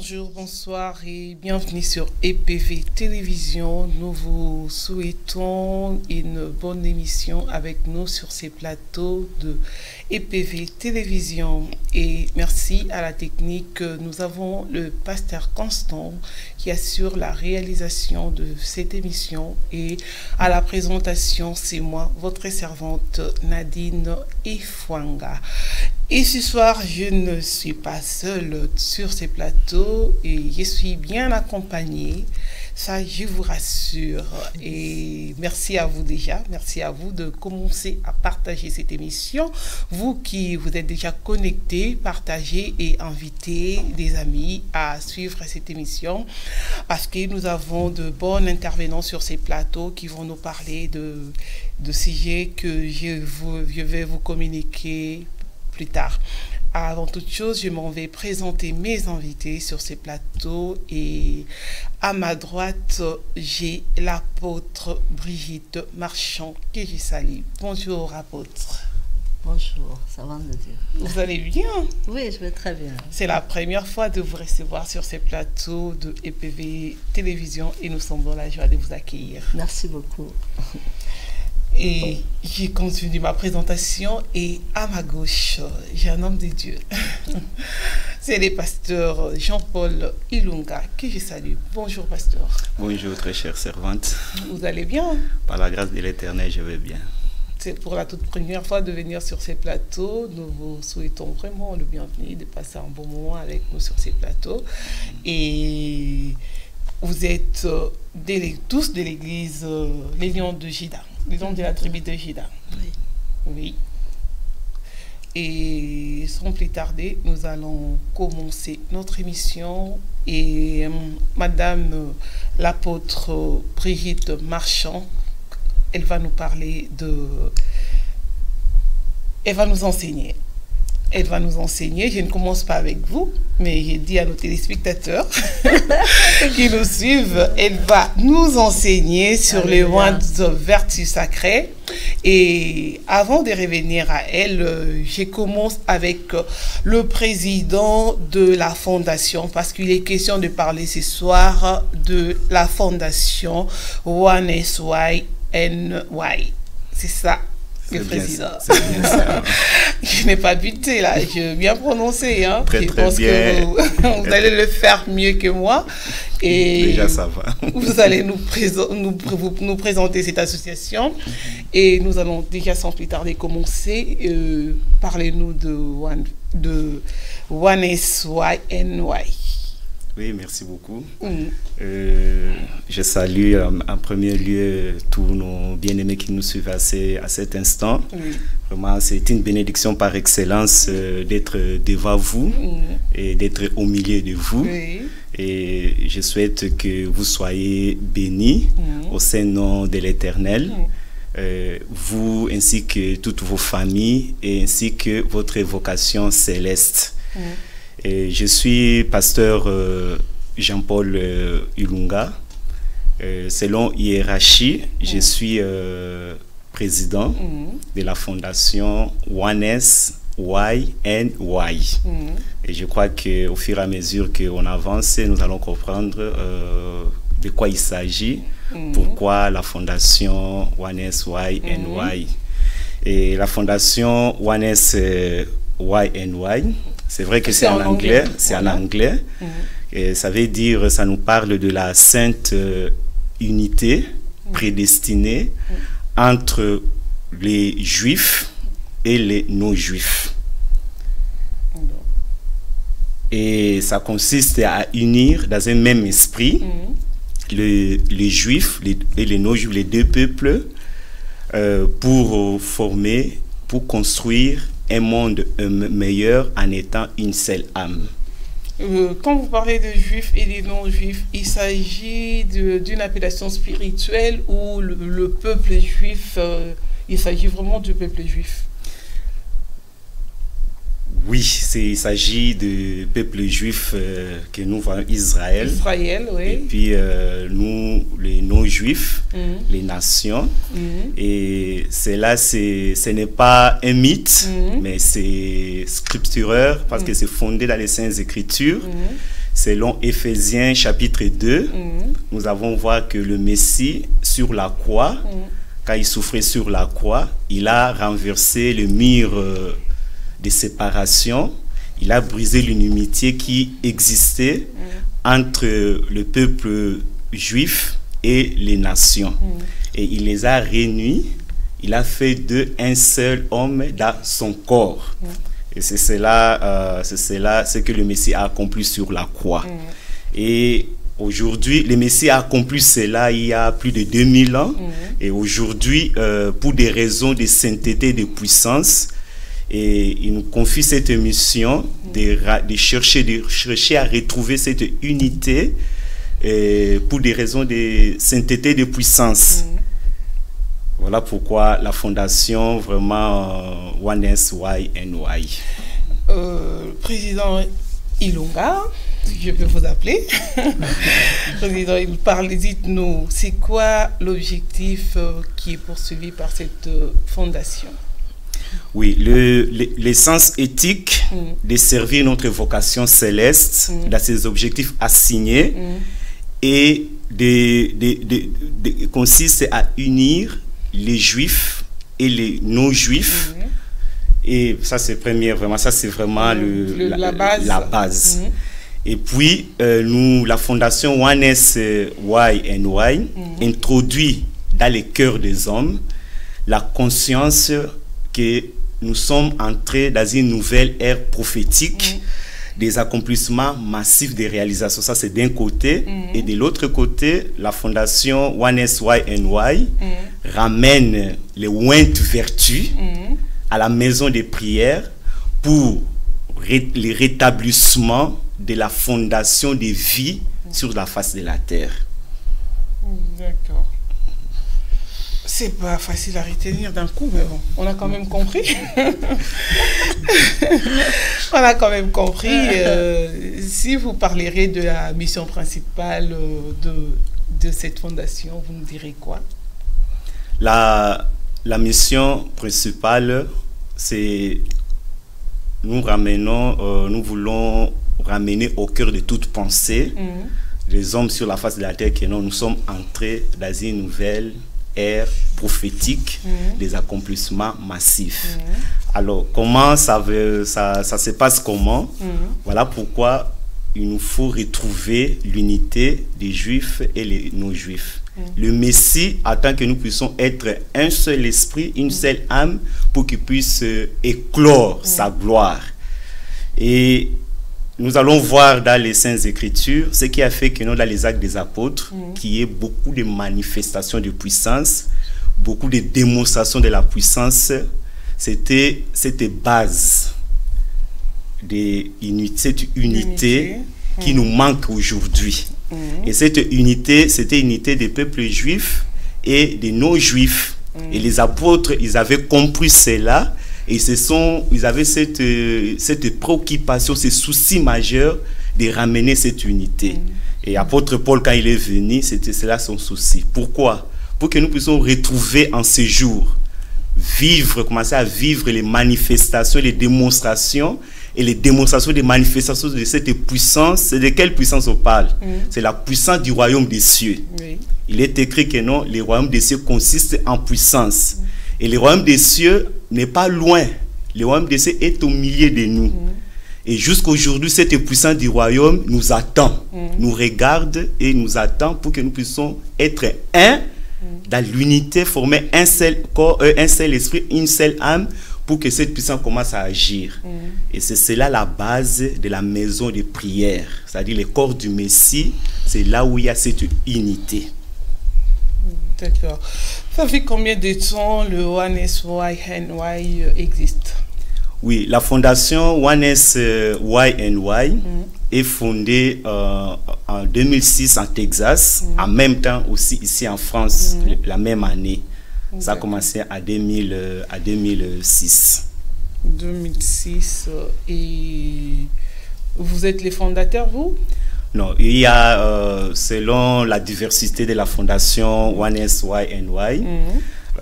Bonjour, bonsoir et bienvenue sur EPV Télévision. Nous vous souhaitons une bonne émission avec nous sur ces plateaux de EPV Télévision. Et merci à la technique. Nous avons le pasteur Constant qui assure la réalisation de cette émission. Et à la présentation, c'est moi, votre servante Nadine Ifwanga. Et ce soir, je ne suis pas seule sur ces plateaux et je suis bien accompagnée. Ça, je vous rassure. Et merci à vous déjà. Merci à vous de commencer à partager cette émission. Vous qui vous êtes déjà connectés, partagez et invitez des amis à suivre cette émission parce que nous avons de bons intervenants sur ces plateaux qui vont nous parler de sujets que je vais vous communiquer plus tard. Avant toute chose, je m'en vais présenter mes invités sur ces plateaux et à ma droite, j'ai l'apôtre Brigitte Marchand que je salue. Bonjour apôtre. Bonjour, ça va de Dieu. Vous allez bien? Oui, je vais très bien. C'est la première fois de vous recevoir sur ces plateaux de EPV Télévision et nous sommes dans la joie de vous accueillir. Merci beaucoup. Et j'ai continué ma présentation et à ma gauche, j'ai un homme de Dieu. C'est le pasteur Jean-Paul Ilunga que je salue. Bonjour pasteur. Bonjour très chère servante. Vous allez bien? Par la grâce de l'Éternel, je vais bien. C'est pour la toute première fois de venir sur ces plateaux. Nous vous souhaitons vraiment le bienvenu, de passer un bon moment avec nous sur ces plateaux. Et vous êtes tous de l'église Les Lions de Juda. Les gens de la tribu de Juda. Oui. Oui. Et sans plus tarder, nous allons commencer notre émission. Et Madame l'apôtre Brigitte Marchand, elle va nous parler de... Elle va nous enseigner. Elle va nous enseigner. Je ne commence pas avec vous, mais j'ai dit à nos téléspectateurs qui nous suivent, elle va nous enseigner sur les 20 vertus sacrées. Et avant de revenir à elle, je commence avec le président de la fondation, parce qu'il est question de parler ce soir de la fondation OneSYNY. C'est ça. Le président. Je n'ai pas buté là, je bien prononcé. Hein. Très, je très pense bien. que vous allez le faire mieux que moi. Et déjà, ça va. Vous allez nous présenter cette association. Et nous allons déjà sans plus tarder commencer. Parlez-nous de OneSYNY. Oui, merci beaucoup. Je salue en premier lieu tous nos bien-aimés qui nous suivent à cet instant. Vraiment, c'est une bénédiction par excellence d'être devant vous et d'être au milieu de vous. Et je souhaite que vous soyez bénis au Saint-Nom de l'Éternel. Vous ainsi que toutes vos familles et ainsi que votre vocation céleste. Et je suis pasteur Jean-Paul Ilunga. Selon hiérarchie, je suis président de la fondation OneSYNY. Et je crois qu'au fur et à mesure qu'on avance, nous allons comprendre de quoi il s'agit, pourquoi la fondation OneSYNY. Et la fondation OneSYNY, c'est vrai que c'est en anglais, Et ça veut dire, ça nous parle de la sainte unité prédestinée entre les juifs et les non-juifs. Et ça consiste à unir dans un même esprit les juifs et les non-juifs, les deux peuples, pour former, pour construire un monde meilleur en étant une seule âme. Quand vous parlez de juifs et de non-juifs, il s'agit d'une appellation spirituelle ou le peuple juif, il s'agit vraiment du peuple juif? Oui, il s'agit du peuple juif que nous voyons, Israël. Israël, oui. Et puis nous, les non-juifs, les nations. Et cela, ce n'est pas un mythe, mais c'est scripturaire parce que c'est fondé dans les Saintes Écritures. selon Éphésiens chapitre 2, nous avons vu que le Messie sur la croix, quand il souffrait sur la croix, il a renversé le mur de séparation, il a brisé l'inimitié qui existait entre le peuple juif et les nations. Et il les a réunis, il a fait d'eux un seul homme dans son corps. Et c'est cela ce que le Messie a accompli sur la croix. Et aujourd'hui, le Messie a accompli cela il y a plus de 2000 ans. Et aujourd'hui, pour des raisons de sainteté et de puissance, et il nous confie cette mission de chercher à retrouver cette unité pour des raisons de sainteté et de puissance. Voilà pourquoi la fondation vraiment OneSYNY. Président Ilunga, je peux vous appeler. Président, dites-nous, c'est quoi l'objectif qui est poursuivi par cette fondation? Oui, l'essence éthique de servir notre vocation céleste dans ses objectifs assignés et consiste à unir les juifs et les non-juifs. Et ça, c'est vraiment la base. Et puis, la fondation OneSYNY introduit dans les cœurs des hommes la conscience que nous sommes entrés dans une nouvelle ère prophétique des accomplissements massifs des réalisations. Ça, c'est d'un côté. Et de l'autre côté, la fondation OneSYNY ramène les ointes vertus à la maison des prières pour le rétablissement de la fondation des vies sur la face de la terre. D'accord. C'est pas facile à retenir d'un coup, mais bon, on a quand même compris. On a quand même compris. Si vous parlerez de la mission principale de cette fondation, vous nous direz quoi? La mission principale, c'est nous voulons ramener au cœur de toute pensée les hommes sur la face de la terre que nous sommes entrés dans une nouvelle ère prophétique des accomplissements massifs. Alors, comment ça se passe comment? Voilà pourquoi il nous faut retrouver l'unité des Juifs et les non-Juifs. Le Messie attend que nous puissions être un seul esprit, une seule âme, pour qu'il puisse éclore sa gloire. Et nous allons voir dans les Saintes Écritures ce qui a fait que nous, dans les Actes des Apôtres, qu'il y ait beaucoup de manifestations de puissance, beaucoup de démonstrations de la puissance. C'était cette base, cette unité qui nous manque aujourd'hui. Et cette unité, c'était une unité des peuples juifs et des non-juifs. Et les apôtres, ils avaient compris cela. Et ils avaient cette préoccupation, ce souci majeur de ramener cette unité. Et l'apôtre Paul, quand il est venu, c'était cela son souci. Pourquoi? Pour que nous puissions retrouver en ce jour, commencer à vivre les manifestations, les démonstrations, et les démonstrations des manifestations de cette puissance. C'est de quelle puissance on parle? C'est la puissance du royaume des cieux. Il est écrit que non, le royaume des cieux consiste en puissance. Et le royaume des cieux n'est pas loin. Le royaume des cieux est au milieu de nous. Et jusqu'à aujourd'hui, cette puissance du royaume nous attend, nous regarde et nous attend pour que nous puissions être un dans l'unité, former un seul corps, un seul esprit, une seule âme, pour que cette puissance commence à agir. Et c'est cela la base de la maison de prière. C'est-à-dire le corps du Messie, c'est là où il y a cette unité. D'accord. Ça fait combien de temps le OneSYNY existe? Oui, la fondation OneSYNY est fondée en 2006 en Texas, en même temps aussi ici en France, la même année. Ça a commencé à 2006. 2006. Et vous êtes les fondateurs, vous? Non, il y a, selon la diversité de la fondation OneSYNY,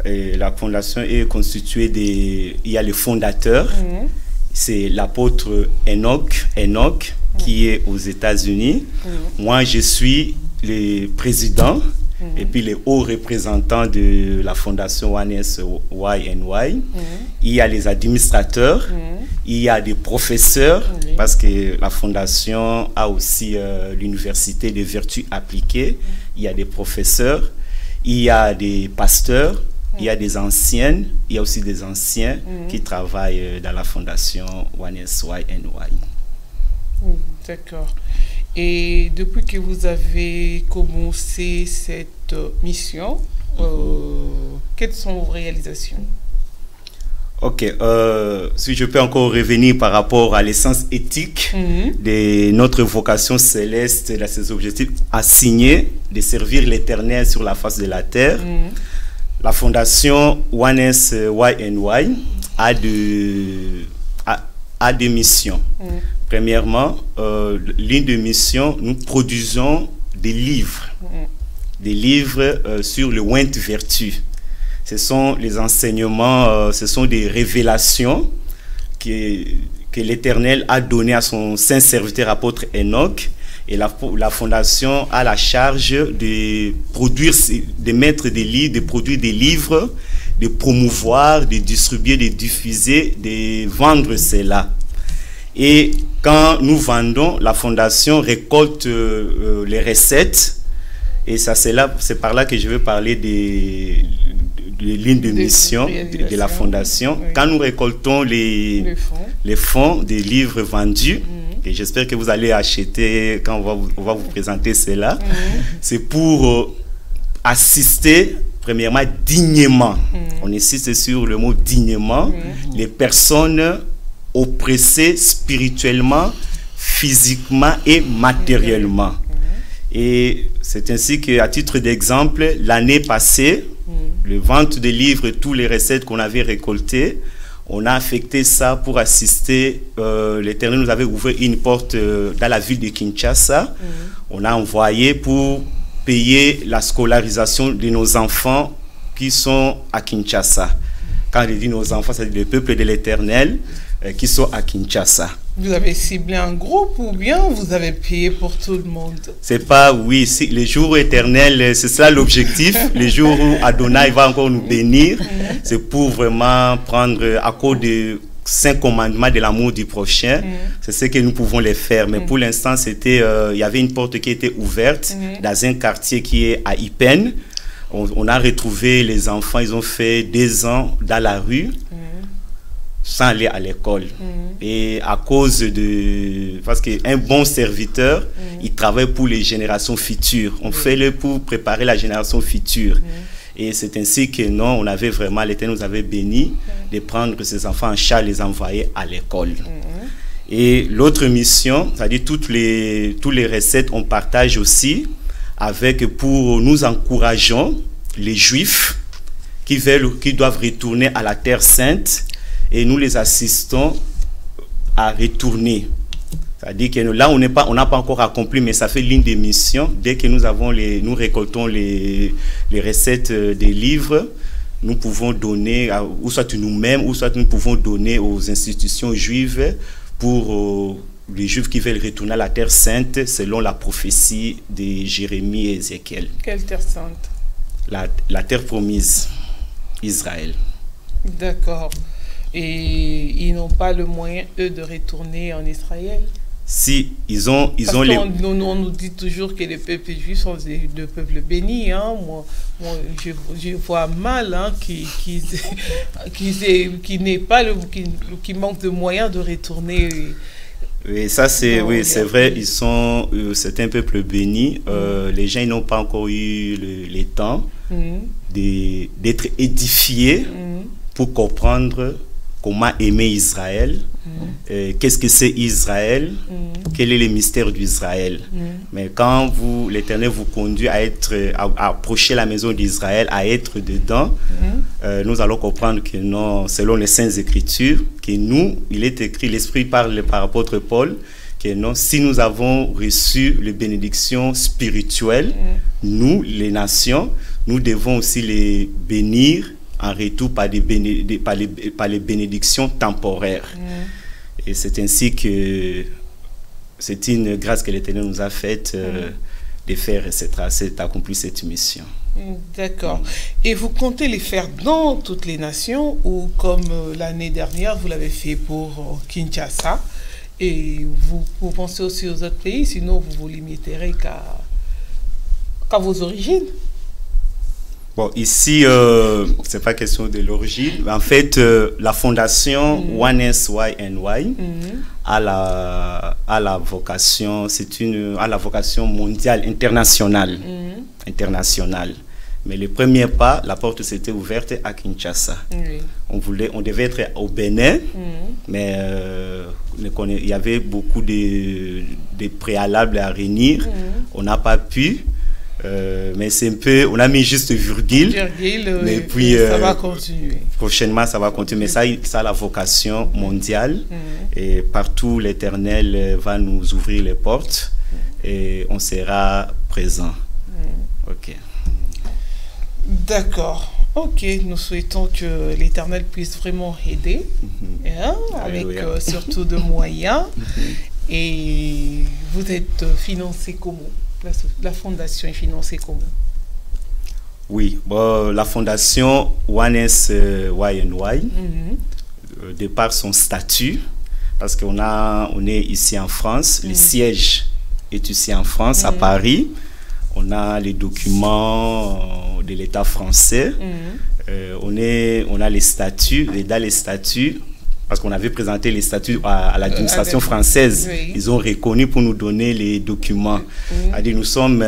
et la fondation est constituée il y a le fondateur, c'est l'apôtre Enoch, qui est aux États-Unis. Moi, je suis le président et puis le haut représentant de la fondation ONES-YNY. Il y a les administrateurs, il y a des professeurs, parce que la fondation a aussi l'université des vertus appliquées. Il y a des professeurs, il y a des pasteurs, il y a des anciennes, il y a aussi des anciens qui travaillent dans la fondation ONES-YNY. D'accord. Et depuis que vous avez commencé cette mission, quelles sont vos réalisations? Ok, si je peux encore revenir par rapport à l'essence éthique de notre vocation céleste, de ses objectifs assignés de servir l'Éternel sur la face de la terre. La fondation ONES-YNY a des missions. Premièrement, l'une des missions, nous produisons des livres sur le Went Vertu. Ce sont les enseignements, ce sont des révélations que l'Éternel a données à son saint serviteur apôtre Enoch. Et la fondation a la charge de produire, de mettre des livres, de produire des livres, de promouvoir, de distribuer, de diffuser, de vendre cela. Et quand nous vendons, la fondation récolte les recettes. Et ça, c'est par là que je veux parler des lignes de mission de la fondation. Quand nous récoltons les fonds des livres vendus, et j'espère que vous allez acheter quand on va vous présenter cela, c'est pour assister premièrement dignement. On insiste sur le mot dignement, les personnes oppressées spirituellement, physiquement et matériellement. Et c'est ainsi qu'à titre d'exemple, l'année passée, le vente des livres, tous les recettes qu'on avait récoltées, on a affecté ça pour assister. L'Éternel nous avait ouvert une porte dans la ville de Kinshasa. On a envoyé pour payer la scolarisation de nos enfants qui sont à Kinshasa. Quand je dis nos enfants, c'est le peuple de l'Éternel qui sont à Kinshasa. Vous avez ciblé un groupe ou bien vous avez payé pour tout le monde? C'est pas, oui, les jours éternels, c'est ça l'objectif. Les jours où Adonai va encore nous bénir, c'est pour vraiment prendre à cause de 5 commandements de l'amour du prochain. C'est ce que nous pouvons les faire. Mais pour l'instant, c'était, il y avait une porte qui était ouverte dans un quartier qui est à Ipen. On a retrouvé les enfants, ils ont fait 2 ans dans la rue. Sans aller à l'école. Et à cause de... Parce qu'un bon serviteur, il travaille pour les générations futures. On fait le pour préparer la génération future. Et c'est ainsi que non, on avait vraiment, l'Éternel nous avait béni de prendre ces enfants en charge, les envoyer à l'école. Et l'autre mission, c'est-à-dire toutes les recettes, on partage aussi avec, pour nous encourageons les Juifs qui doivent retourner à la Terre Sainte. Et nous les assistons à retourner. C'est-à-dire que là, on n'a pas encore accompli, mais ça fait l'une des missions. Dès que nous récoltons les recettes des livres, nous pouvons donner, ou soit nous-mêmes, ou soit nous pouvons donner aux institutions juives pour les Juifs qui veulent retourner à la Terre Sainte, selon la prophétie de Jérémie et Ézéchiel. Quelle Terre Sainte? La Terre promise, Israël. D'accord. Et ils n'ont pas le moyen, eux, de retourner en Israël? Si, ils ont on nous dit toujours que les peuples juifs sont des peuples bénis. Hein. Moi, je vois mal hein, qui manque de moyens de retourner. Oui, ça c'est vrai, c'est un peuple béni. Les gens n'ont pas encore eu le temps d'être édifiés pour comprendre comment aimer Israël, qu'est-ce que c'est Israël, quel est le mystère d'Israël. Mais quand l'Éternel vous conduit à approcher la maison d'Israël, à être dedans, nous allons comprendre que non, selon les Saintes Écritures, que nous, il est écrit, l'Esprit parle par l'apôtre Paul, que non, si nous avons reçu les bénédictions spirituelles, nous, les nations, nous devons aussi les bénir en retour par les bénédictions temporaires. Et c'est ainsi que c'est une grâce que l'Éternel nous a faite de faire d'accomplir cette mission. D'accord. Et vous comptez les faire dans toutes les nations ou comme l'année dernière, vous l'avez fait pour Kinshasa et vous pensez aussi aux autres pays, sinon vous vous limiterez qu'à vos origines? Bon, ici, c'est pas question de l'origine. En fait, la fondation OneSYNY a la vocation, a la vocation mondiale, internationale. Mais le premier pas, la porte s'était ouverte à Kinshasa. On devait être au Bénin, mais il y avait beaucoup de préalables à réunir. On n'a pas pu. Mais c'est un peu, on a mis juste virgule, mais puis ça va continuer. Prochainement, ça va continuer. Mais ça a la vocation mondiale et partout l'Éternel va nous ouvrir les portes et on sera présent. Ok. D'accord. Ok, nous souhaitons que l'Éternel puisse vraiment aider, avec surtout de moyens. Et vous êtes financé comment? La fondation est financée comment? Oui, bon, la fondation OneSYNY, de par son statut, parce qu'on est ici en France, le siège est ici en France, à Paris. On a les documents de l'État français. On a les statuts, et dans les statuts, parce qu'on avait présenté les statuts à l'administration française, ils ont reconnu pour nous donner les documents. C'est-à-dire, nous sommes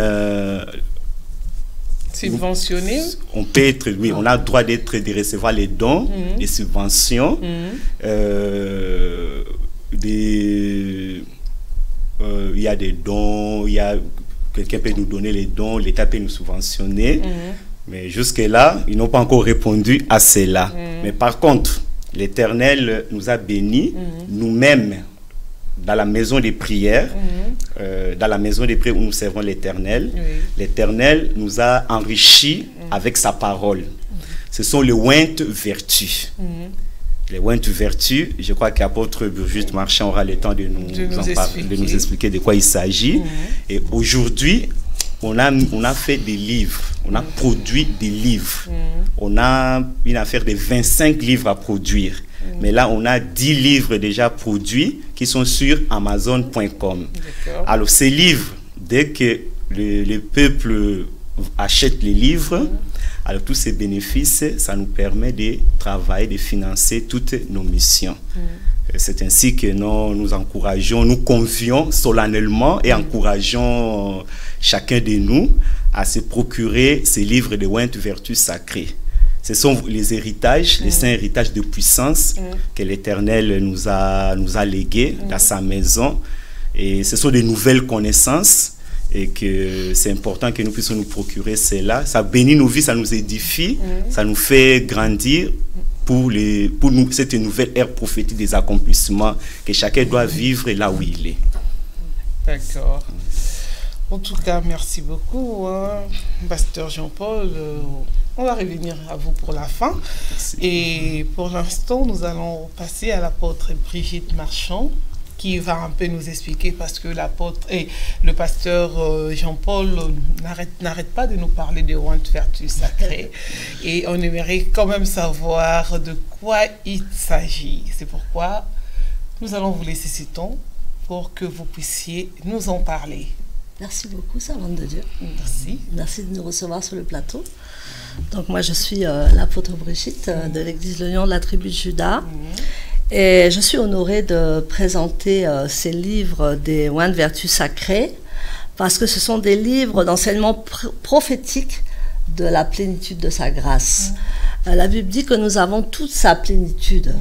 subventionnés. On peut être, oui, on a le droit de recevoir les dons, les subventions, il y a des dons, quelqu'un peut nous donner les dons, l'État peut nous subventionner, mais jusque-là, ils n'ont pas encore répondu à cela. Mais par contre, l'Éternel nous a bénis, nous-mêmes, dans la maison des prières, dans la maison des prières où nous servons l'Éternel. L'Éternel nous a enrichis avec sa parole. Ce sont les ointes vertus. Les ointes vertus, je crois qu'apôtre Brigitte Marchand aura le temps de nous expliquer de quoi il s'agit. Et aujourd'hui, on a fait des livres, on a produit des livres. On a une affaire de 25 livres à produire. Mais là, on a 10 livres déjà produits qui sont sur Amazon.com. Alors, ces livres, dès que le peuple achète les livres, alors tous ces bénéfices, ça nous permet de travailler, de financer toutes nos missions. C'est ainsi que nous encourageons, nous convions solennellement et encourageons chacun de nous à se procurer ces livres de ointes vertus sacrées. Ce sont les héritages, les saints héritages de puissance que l'Éternel nous a légués dans sa maison. Et ce sont de nouvelles connaissances et que c'est important que nous puissions nous procurer cela. Ça bénit nos vies, ça nous édifie, ça nous fait grandir pour nous, cette nouvelle ère prophétique des accomplissements que chacun doit vivre là où il est. D'accord. En tout cas, merci beaucoup, Pasteur Jean-Paul. On va revenir à vous pour la fin. Merci. Et pour l'instant, nous allons passer à l'apôtre Brigitte Marchand, qui va un peu nous expliquer, parce que l'apôtre et le pasteur Jean-Paul n'arrête pas de nous parler de ointes vertus sacrées. Et on aimerait quand même savoir de quoi il s'agit. C'est pourquoi nous allons vous laisser ce temps pour que vous puissiez nous en parler. Merci beaucoup, servante de Dieu. Merci. Merci de nous recevoir sur le plateau. Donc moi, je suis l'apôtre Brigitte de l'église Le Lion de la tribu de Juda. Et je suis honorée de présenter ces livres des ointes vertus sacrées parce que ce sont des livres d'enseignement prophétique de la plénitude de sa grâce. La Bible dit que nous avons toute sa plénitude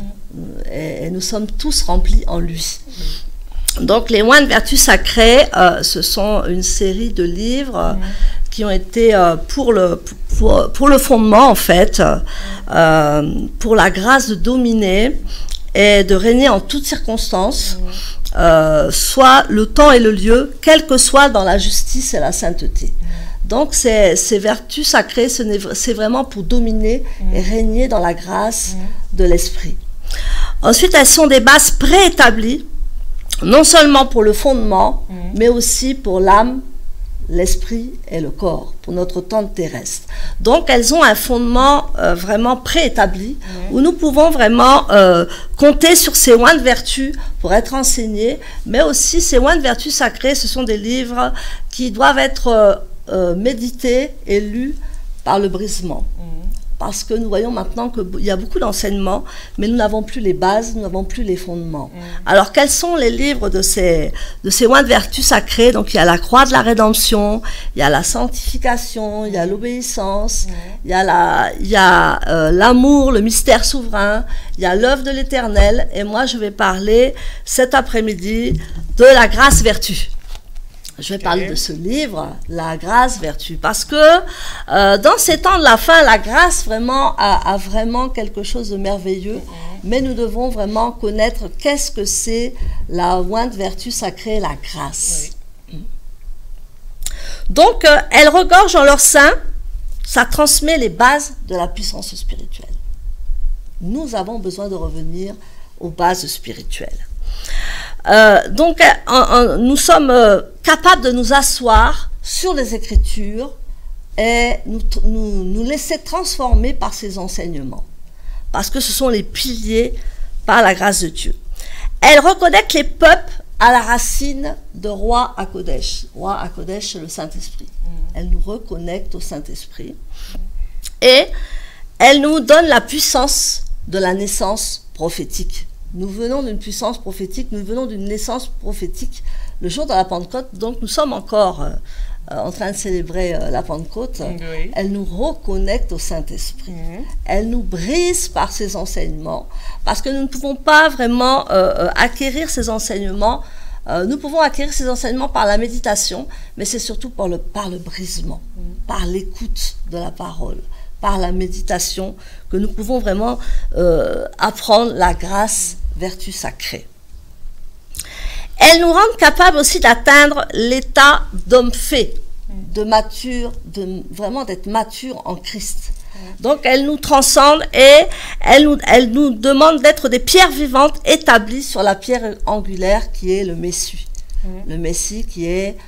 et nous sommes tous remplis en lui. Donc les ointes vertus sacrées, ce sont une série de livres qui ont été pour le fondement en fait, pour la grâce de dominer et de régner en toutes circonstances, soit le temps et le lieu, quel que soit dans la justice et la sainteté. Donc ces vertus sacrées, c'est vraiment pour dominer et régner dans la grâce de l'esprit. Ensuite, elles sont des bases préétablies non seulement pour le fondement, mais aussi pour l'âme, l'esprit et le corps, pour notre tente terrestre. Donc, elles ont un fondement vraiment préétabli, où nous pouvons vraiment compter sur ces oins de vertu pour être enseignés, mais aussi ces oins de vertu sacrés, ce sont des livres qui doivent être médités et lus par le brisement. Parce que nous voyons maintenant qu'il y a beaucoup d'enseignements, mais nous n'avons plus les bases, nous n'avons plus les fondements. Alors, quels sont les livres de ces oins de vertu sacrés? Donc, il y a la croix de la rédemption, il y a la sanctification, il y a l'obéissance, il y a l'amour, le mystère souverain, il y a l'œuvre de l'Éternel. Et moi, je vais parler cet après-midi de la grâce vertu. Je vais parler de ce livre, La grâce vertu, parce que dans ces temps de la fin, la grâce vraiment a vraiment quelque chose de merveilleux, mais nous devons vraiment connaître qu'est-ce que c'est la ointe vertu sacrée, la grâce. Donc, elle regorge en leur sein, ça transmet les bases de la puissance spirituelle. Nous avons besoin de revenir aux bases spirituelles. Donc, nous sommes capables de nous asseoir sur les Écritures et nous laisser transformer par ces enseignements. Parce que ce sont les piliers par la grâce de Dieu. Elle reconnecte les peuples à la racine de Roi HaKodesh. Roi HaKodesh, c'est le Saint-Esprit. Elle nous reconnecte au Saint-Esprit. Et elle nous donne la puissance de la naissance prophétique. Nous venons d'une puissance prophétique, nous venons d'une naissance prophétique le jour de la Pentecôte, donc nous sommes encore en train de célébrer la Pentecôte. Elle nous reconnecte au Saint-Esprit. Elle nous brise par ses enseignements, parce que nous ne pouvons pas vraiment acquérir ces enseignements. Nous pouvons acquérir ces enseignements par la méditation, mais c'est surtout par le brisement, par l'écoute de la parole, par la méditation, que nous pouvons vraiment apprendre la grâce vertu sacrée. Elles nous rendent capables aussi d'atteindre l'état d'homme fait, de mature, vraiment d'être mature en Christ. Donc elles nous transcendent et elles nous demandent d'être des pierres vivantes établies sur la pierre angulaire qui est le Messie. Le Messie qui est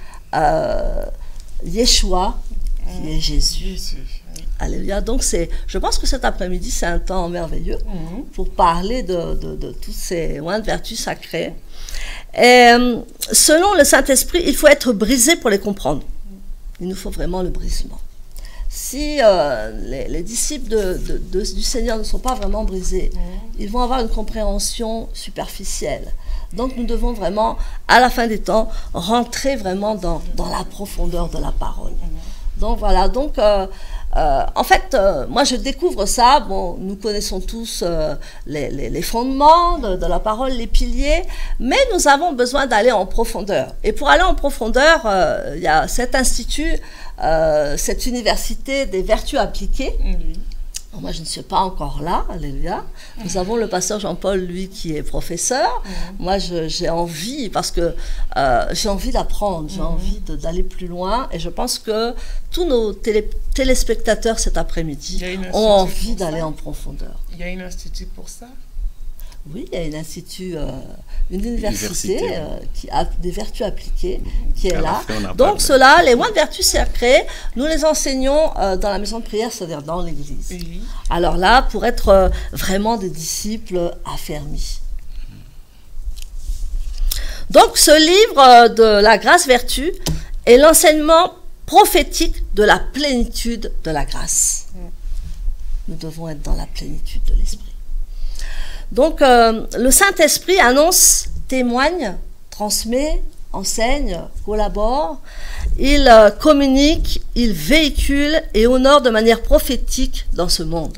Yeshua, qui est Jésus. Alléluia. Donc, je pense que cet après-midi, c'est un temps merveilleux pour parler de toutes ces ointes vertus sacrées. Et, selon le Saint-Esprit, il faut être brisé pour les comprendre. Il nous faut vraiment le brisement. Si les disciples du Seigneur ne sont pas vraiment brisés, ils vont avoir une compréhension superficielle. Donc, nous devons vraiment, à la fin des temps, rentrer vraiment dans la profondeur de la parole. Donc, voilà. Donc, en fait, moi je découvre ça. Bon, nous connaissons tous les fondements de la parole, les piliers, mais nous avons besoin d'aller en profondeur. Et pour aller en profondeur, il y a cet institut, cette université des vertus appliquées. Alors, moi, je ne suis pas encore là, alléluia. Nous avons le pasteur Jean-Paul, lui, qui est professeur. Moi, j'ai envie, parce que j'ai envie d'apprendre, j'ai envie d'aller plus loin. Et je pense que tous nos téléspectateurs cet après-midi ont envie d'aller en profondeur. Il y a un institut pour ça? Oui, il y a un institut, une université qui a des vertus appliquées, qui est là. Donc cela, les moines de vertus sacrées, nous les enseignons dans la maison de prière, c'est-à-dire dans l'église. Alors là, pour être vraiment des disciples affermis. Donc ce livre de la grâce vertu est l'enseignement prophétique de la plénitude de la grâce. Nous devons être dans la plénitude de l'esprit. Donc, le Saint-Esprit annonce, témoigne, transmet, enseigne, collabore, il communique, il véhicule et honore de manière prophétique dans ce monde.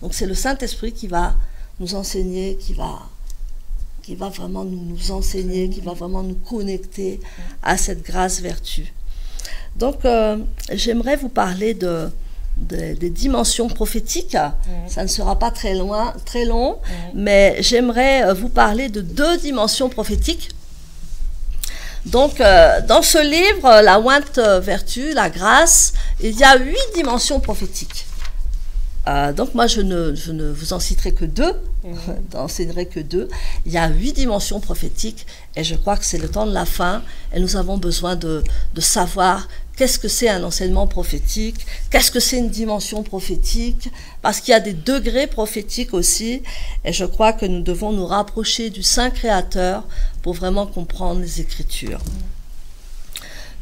Donc, c'est le Saint-Esprit qui va nous enseigner, qui va vraiment nous enseigner, qui va vraiment nous connecter à cette grâce vertu. Donc, j'aimerais vous parler des dimensions prophétiques. Ça ne sera pas très long, mais j'aimerais vous parler de 2 dimensions prophétiques. Donc, dans ce livre, la ointe vertu, la grâce, il y a 8 dimensions prophétiques. Donc moi, je ne vous en citerai que 2, n'enseignerai que 2. Il y a 8 dimensions prophétiques et je crois que c'est le temps de la fin et nous avons besoin de savoir qu'est-ce que c'est un enseignement prophétique, qu'est-ce que c'est une dimension prophétique, parce qu'il y a des degrés prophétiques aussi et je crois que nous devons nous rapprocher du Saint Créateur pour vraiment comprendre les Écritures.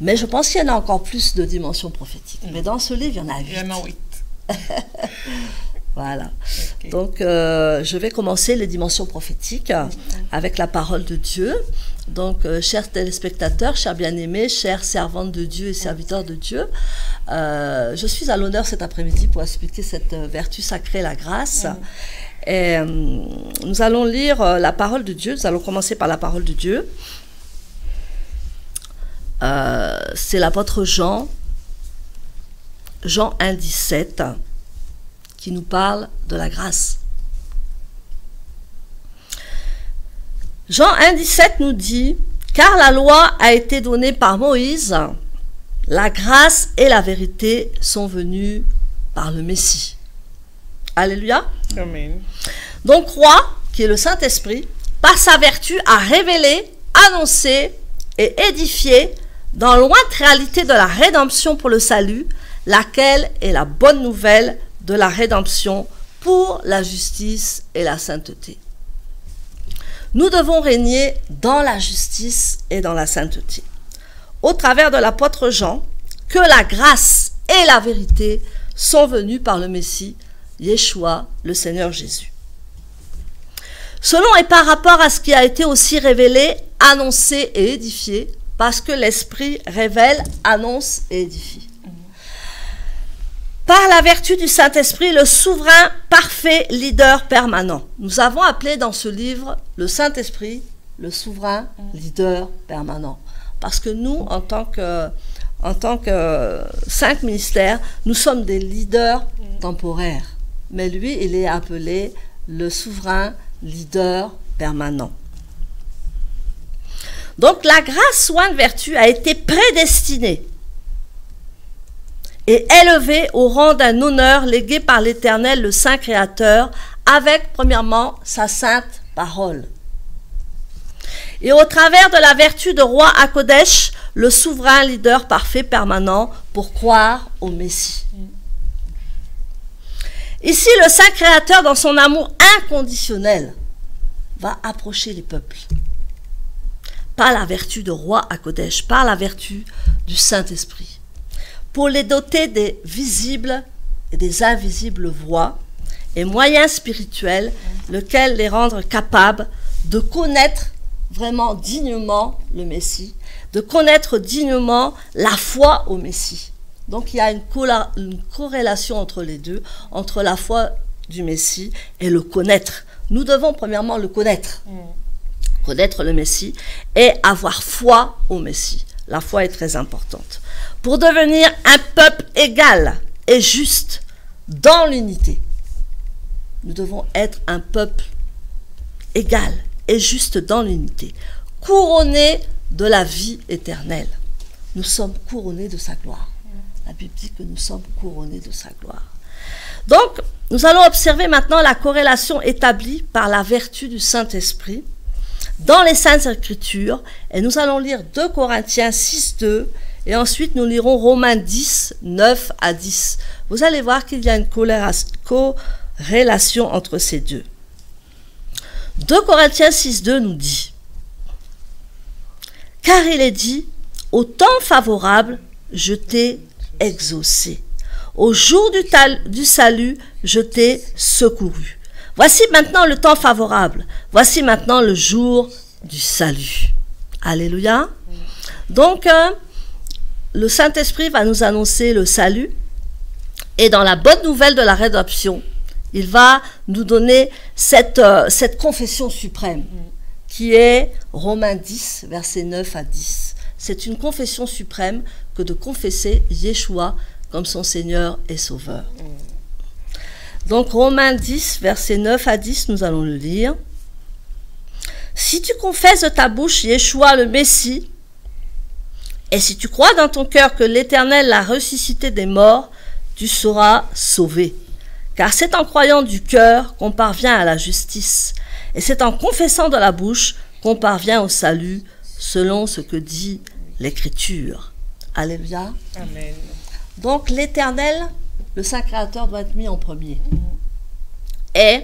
Mais je pense qu'il y en a encore plus de dimensions prophétiques. Mais dans ce livre, il y en a 8. Il y en a 8. Voilà. Okay. Donc, je vais commencer les dimensions prophétiques avec la parole de Dieu. Donc, chers téléspectateurs, chers bien-aimés, chers servantes de Dieu et serviteurs de Dieu, je suis à l'honneur cet après-midi pour expliquer cette vertu sacrée, la grâce. Et nous allons lire la parole de Dieu. Nous allons commencer par la parole de Dieu. C'est l'apôtre Jean 1,17, qui nous parle de la grâce. Jean 1,17 nous dit « Car la loi a été donnée par Moïse, la grâce et la vérité sont venues par le Messie. » Alléluia. Amen. Donc, roi, qui est le Saint-Esprit, par sa vertu a révélé, annoncé et édifié dans lointaine réalité de la rédemption pour le salut, laquelle est la bonne nouvelle de la rédemption pour la justice et la sainteté. Nous devons régner dans la justice et dans la sainteté. Au travers de l'apôtre Jean, que la grâce et la vérité sont venues par le Messie, Yeshua, le Seigneur Jésus. Selon et par rapport à ce qui a été aussi révélé, annoncé et édifié, parce que l'Esprit révèle, annonce et édifie. Par la vertu du Saint-Esprit, le souverain, parfait, leader permanent. Nous avons appelé dans ce livre le Saint-Esprit le souverain, leader permanent. Parce que nous, en tant que 5 ministères, nous sommes des leaders temporaires. Mais lui, il est appelé le souverain, leader permanent. Donc la grâce, soin de vertu, a été prédestinée et élevé au rang d'un honneur légué par l'Éternel, le Saint Créateur, avec, premièrement, sa sainte parole. Et au travers de la vertu de roi Hakodesh, le souverain leader parfait permanent pour croire au Messie. Ici, le Saint Créateur, dans son amour inconditionnel, va approcher les peuples. Par la vertu de roi Hakodesh, par la vertu du Saint-Esprit, pour les doter des visibles et des invisibles voies et moyens spirituels, lesquels les rendre capables de connaître vraiment dignement le Messie, de connaître dignement la foi au Messie. Donc il y a une corrélation entre les deux, entre la foi du Messie et le connaître. Nous devons premièrement le connaître, connaître le Messie et avoir foi au Messie. La foi est très importante. Pour devenir un peuple égal et juste dans l'unité, nous devons être un peuple égal et juste dans l'unité, couronné de la vie éternelle. Nous sommes couronnés de sa gloire. La Bible dit que nous sommes couronnés de sa gloire. Donc, nous allons observer maintenant la corrélation établie par la vertu du Saint-Esprit dans les Saintes Écritures, et nous allons lire 2 Corinthiens 6, 2, et ensuite nous lirons Romains 10, 9 à 10. Vous allez voir qu'il y a une corrélation entre ces deux. 2 Corinthiens 6, 2 nous dit « Car il est dit, au temps favorable, je t'ai exaucé. Au jour du salut, je t'ai secouru. Voici maintenant le temps favorable. Voici maintenant le jour du salut. » Alléluia. Donc, le Saint-Esprit va nous annoncer le salut. Et dans la bonne nouvelle de la rédemption, il va nous donner cette confession suprême qui est Romains 10, versets 9 à 10. C'est une confession suprême que de confesser Yeshua comme son Seigneur et Sauveur. Donc Romains 10, versets 9 à 10, nous allons le lire. « Si tu confesses de ta bouche Yeshua le Messie, et si tu crois dans ton cœur que l'Éternel l'a ressuscité des morts, tu seras sauvé. Car c'est en croyant du cœur qu'on parvient à la justice, et c'est en confessant de la bouche qu'on parvient au salut, selon ce que dit l'Écriture. Alléluia. Amen. Donc l'Éternel, le Saint Créateur, doit être mis en premier. Et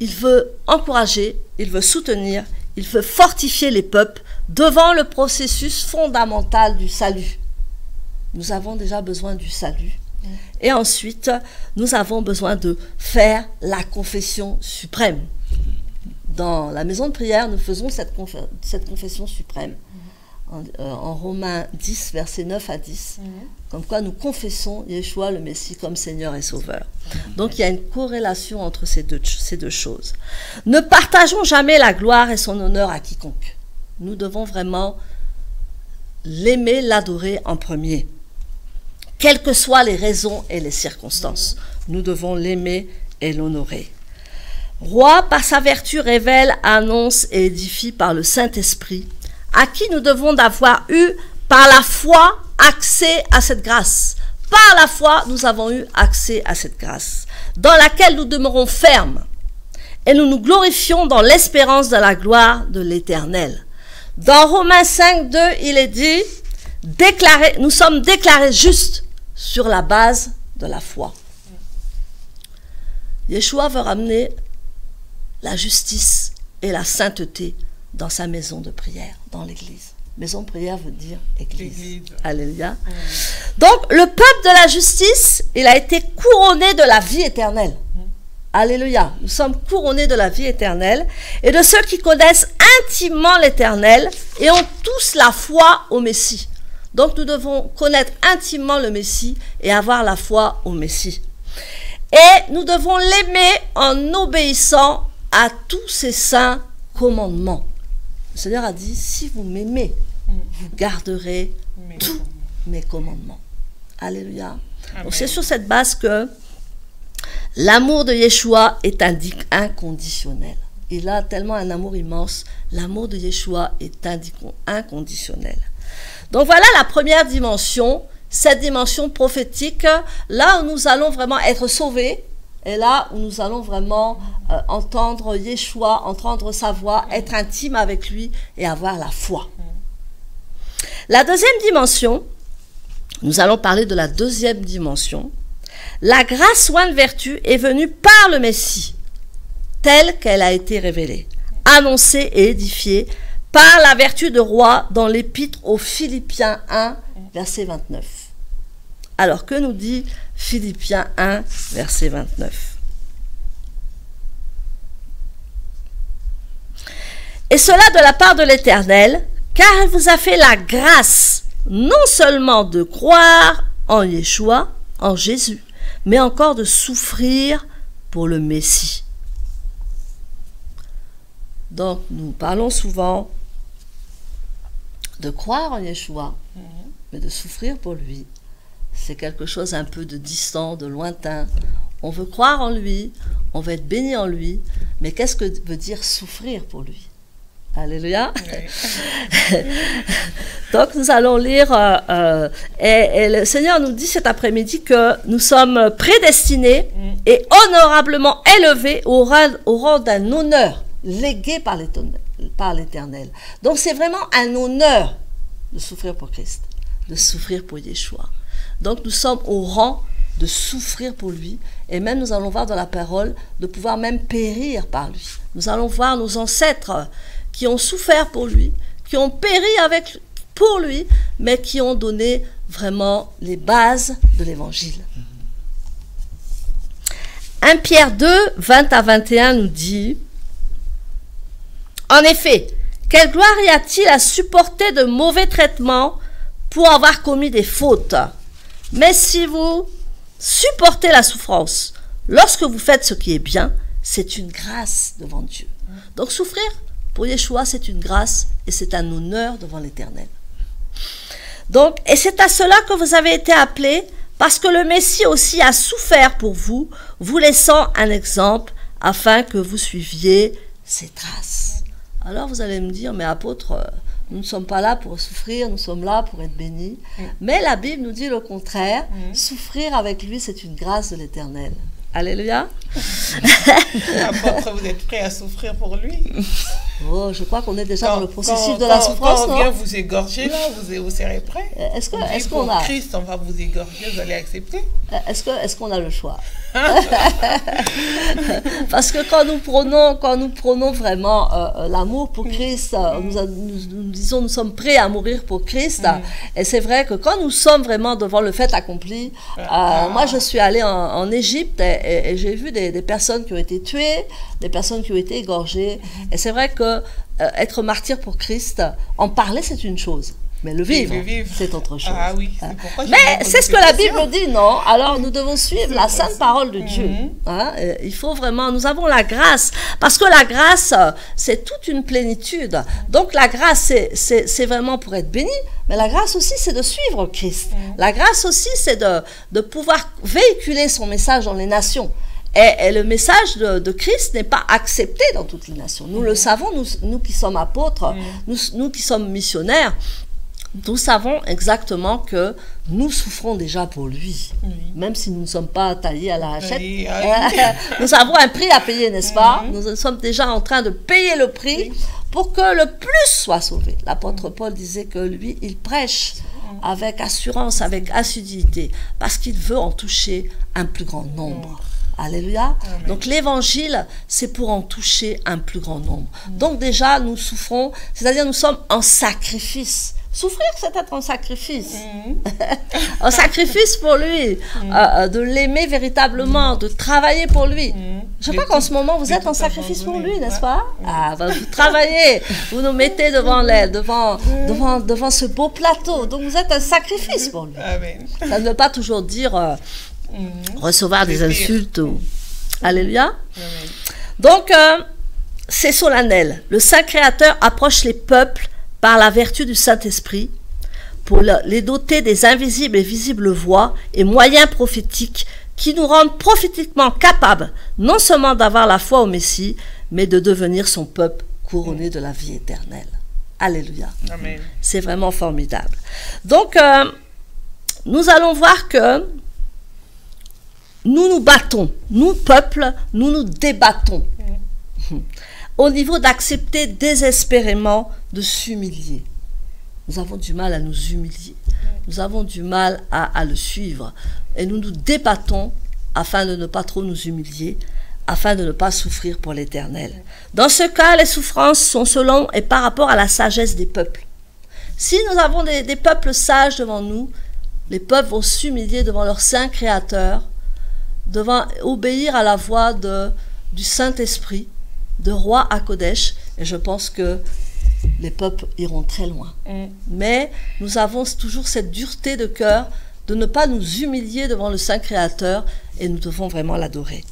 il veut encourager, il veut soutenir, il veut fortifier les peuples devant le processus fondamental du salut. Nous avons déjà besoin du salut. Et ensuite, nous avons besoin de faire la confession suprême. Dans la maison de prière, nous faisons cette confession suprême. En Romains 10, versets 9 à 10, comme quoi nous confessons Yeshua le Messie comme Seigneur et Sauveur. Donc il y a une corrélation entre ces deux choses. Ne partageons jamais la gloire et son honneur à quiconque. Nous devons vraiment l'aimer, l'adorer en premier. Quelles que soient les raisons et les circonstances, nous devons l'aimer et l'honorer. Roi, par sa vertu, révèle, annonce et édifie par le Saint-Esprit, à qui nous devons d'avoir eu par la foi accès à cette grâce. Par la foi, nous avons eu accès à cette grâce, dans laquelle nous demeurons fermes, et nous nous glorifions dans l'espérance de la gloire de l'Éternel. Dans Romains 5, 2, il est dit, nous sommes déclarés justes sur la base de la foi. Yeshua veut ramener la justice et la sainteté dans sa maison de prière, dans l'église. Maison de prière veut dire église. Alléluia. Donc, le peuple de la justice, il a été couronné de la vie éternelle. Alléluia. Nous sommes couronnés de la vie éternelle et de ceux qui connaissent intimement l'Éternel et ont tous la foi au Messie. Donc, nous devons connaître intimement le Messie et avoir la foi au Messie. Et nous devons l'aimer en obéissant à tous ses saints commandements. Le Seigneur a dit, si vous m'aimez, vous garderez tous mes commandements. Alléluia. Donc c'est sur cette base que l'amour de Yeshua est inconditionnel. Il a tellement un amour immense. L'amour de Yeshua est inconditionnel. Donc voilà la première dimension, cette dimension prophétique, là où nous allons vraiment être sauvés, et là où nous allons vraiment entendre Yeshua, entendre sa voix, être intime avec lui et avoir la foi. La deuxième dimension, nous allons parler de la deuxième dimension. La grâce ou une vertu est venue par le Messie, telle qu'elle a été révélée, annoncée et édifiée par la vertu de roi dans l'épître aux Philippiens 1, verset 29. Alors, que nous dit Philippiens 1, verset 29? Et cela de la part de l'Éternel, car elle vous a fait la grâce, non seulement de croire en Yeshua, en Jésus, mais encore de souffrir pour le Messie. Donc, nous parlons souvent de croire en Yeshua, mais de souffrir pour lui. C'est quelque chose un peu de distant, de lointain. On veut croire en lui, on veut être béni en lui, mais qu'est-ce que veut dire souffrir pour lui? Alléluia. Oui. Donc nous allons lire, et le Seigneur nous dit cet après-midi que nous sommes prédestinés et honorablement élevés au rang d'un honneur légué par l'Éternel. Donc c'est vraiment un honneur de souffrir pour Christ, de souffrir pour Yeshua. Donc nous sommes au rang de souffrir pour lui, et même nous allons voir dans la parole de pouvoir même périr par lui. Nous allons voir nos ancêtres qui ont souffert pour lui, qui ont péri pour lui, mais qui ont donné vraiment les bases de l'évangile. 1 Pierre 2, 20 à 21 nous dit, en effet, quelle gloire y a-t-il à supporter de mauvais traitements pour avoir commis des fautes? Mais si vous supportez la souffrance, lorsque vous faites ce qui est bien, c'est une grâce devant Dieu. Donc souffrir pour Yeshua, c'est une grâce et c'est un honneur devant l'Éternel. Donc, et c'est à cela que vous avez été appelés, parce que le Messie aussi a souffert pour vous, vous laissant un exemple afin que vous suiviez ses traces. Alors vous allez me dire, mais apôtre, nous ne sommes pas là pour souffrir, nous sommes là pour être bénis. Mais la Bible nous dit le contraire, souffrir avec lui, c'est une grâce de l'Éternel. Alléluia. Apôtre, vous êtes prêt à souffrir pour lui? Oh, je crois qu'on est déjà dans le processus de la souffrance, quand on vient vous égorger, là, vous serez prêt? Est-ce qu'on a... Christ, on va vous égorger, vous allez accepter? Est-ce qu'on a le choix? Parce que quand nous prenons vraiment l'amour pour Christ, nous disons nous sommes prêts à mourir pour Christ, et c'est vrai que quand nous sommes vraiment devant le fait accompli, moi je suis allée en Égypte et j'ai vu des personnes qui ont été tuées, des personnes qui ont été égorgées, et c'est vrai que être martyr pour Christ, en parler c'est une chose. Mais le vivre, c'est autre chose. Ah oui, c'est pourquoi mais c'est ce que la Bible dit, non? Alors nous devons suivre la sainte parole de Dieu. Hein? Il faut vraiment, nous avons la grâce, parce que la grâce, c'est toute une plénitude. Donc la grâce, c'est vraiment pour être béni, mais la grâce aussi, c'est de suivre Christ. La grâce aussi, c'est de pouvoir véhiculer son message dans les nations. Et le message de Christ n'est pas accepté dans toutes les nations. Nous le savons, nous qui sommes apôtres, nous qui sommes missionnaires, nous savons exactement que nous souffrons déjà pour lui, même si nous ne sommes pas taillés à la hachette. Nous avons un prix à payer, n'est-ce pas? Nous sommes déjà en train de payer le prix pour que le plus soit sauvé. L'apôtre Paul disait que lui, il prêche avec assurance, avec assiduité, parce qu'il veut en toucher un plus grand nombre. Alléluia. Amen. Donc l'évangile, c'est pour en toucher un plus grand nombre. Donc déjà, nous souffrons, c'est-à-dire nous sommes en sacrifice. Souffrir, c'est être en sacrifice. Un sacrifice pour lui, de l'aimer véritablement, de travailler pour lui. Je crois qu'en ce moment, vous êtes en sacrifice pour lui, n'est-ce pas? Ah, ben, vous travaillez, vous nous mettez devant ce beau plateau. Donc vous êtes un sacrifice pour lui. Amen. Ça ne veut pas toujours dire recevoir des insultes. Alléluia. Amen. Donc, c'est solennel. Le Saint Créateur approche les peuples par la vertu du Saint-Esprit, pour les doter des invisibles et visibles voies et moyens prophétiques qui nous rendent prophétiquement capables non seulement d'avoir la foi au Messie, mais de devenir son peuple couronné de la vie éternelle. Alléluia. Amen. C'est vraiment formidable. Donc, nous allons voir que nous nous battons, nous, peuple, nous nous débattons. Au niveau d'accepter désespérément de s'humilier. Nous avons du mal à nous humilier. Nous avons du mal à le suivre. Et nous nous débattons afin de ne pas trop nous humilier, afin de ne pas souffrir pour l'éternel. Dans ce cas, les souffrances sont selon et par rapport à la sagesse des peuples. Si nous avons des peuples sages devant nous, les peuples vont s'humilier devant leur Saint Créateur, devant obéir à la voix du Saint-Esprit, de roi à Kodesh, et je pense que les peuples iront très loin. Mais nous avons toujours cette dureté de cœur de ne pas nous humilier devant le Saint Créateur, et nous devons vraiment l'adorer.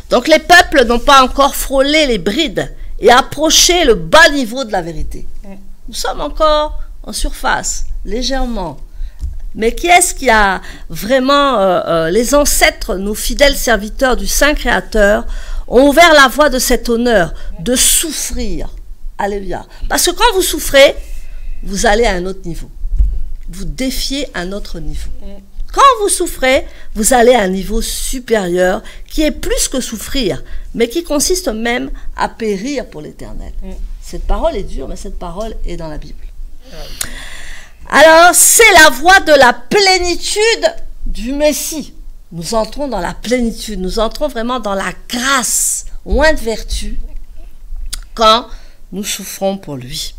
Donc les peuples n'ont pas encore frôlé les brides et approché le bas niveau de la vérité. Nous sommes encore en surface, légèrement. Mais qui est-ce qui a vraiment, les ancêtres, nos fidèles serviteurs du Saint Créateur, ont ouvert la voie de cet honneur, de souffrir. Alléluia. Parce que quand vous souffrez, vous allez à un autre niveau. Vous défiez un autre niveau. Quand vous souffrez, vous allez à un niveau supérieur qui est plus que souffrir, mais qui consiste même à périr pour l'éternel. Cette parole est dure, mais cette parole est dans la Bible. Alors, c'est la voie de la plénitude du Messie. Nous entrons dans la plénitude, nous entrons vraiment dans la grâce, loin de vertu, quand nous souffrons pour lui.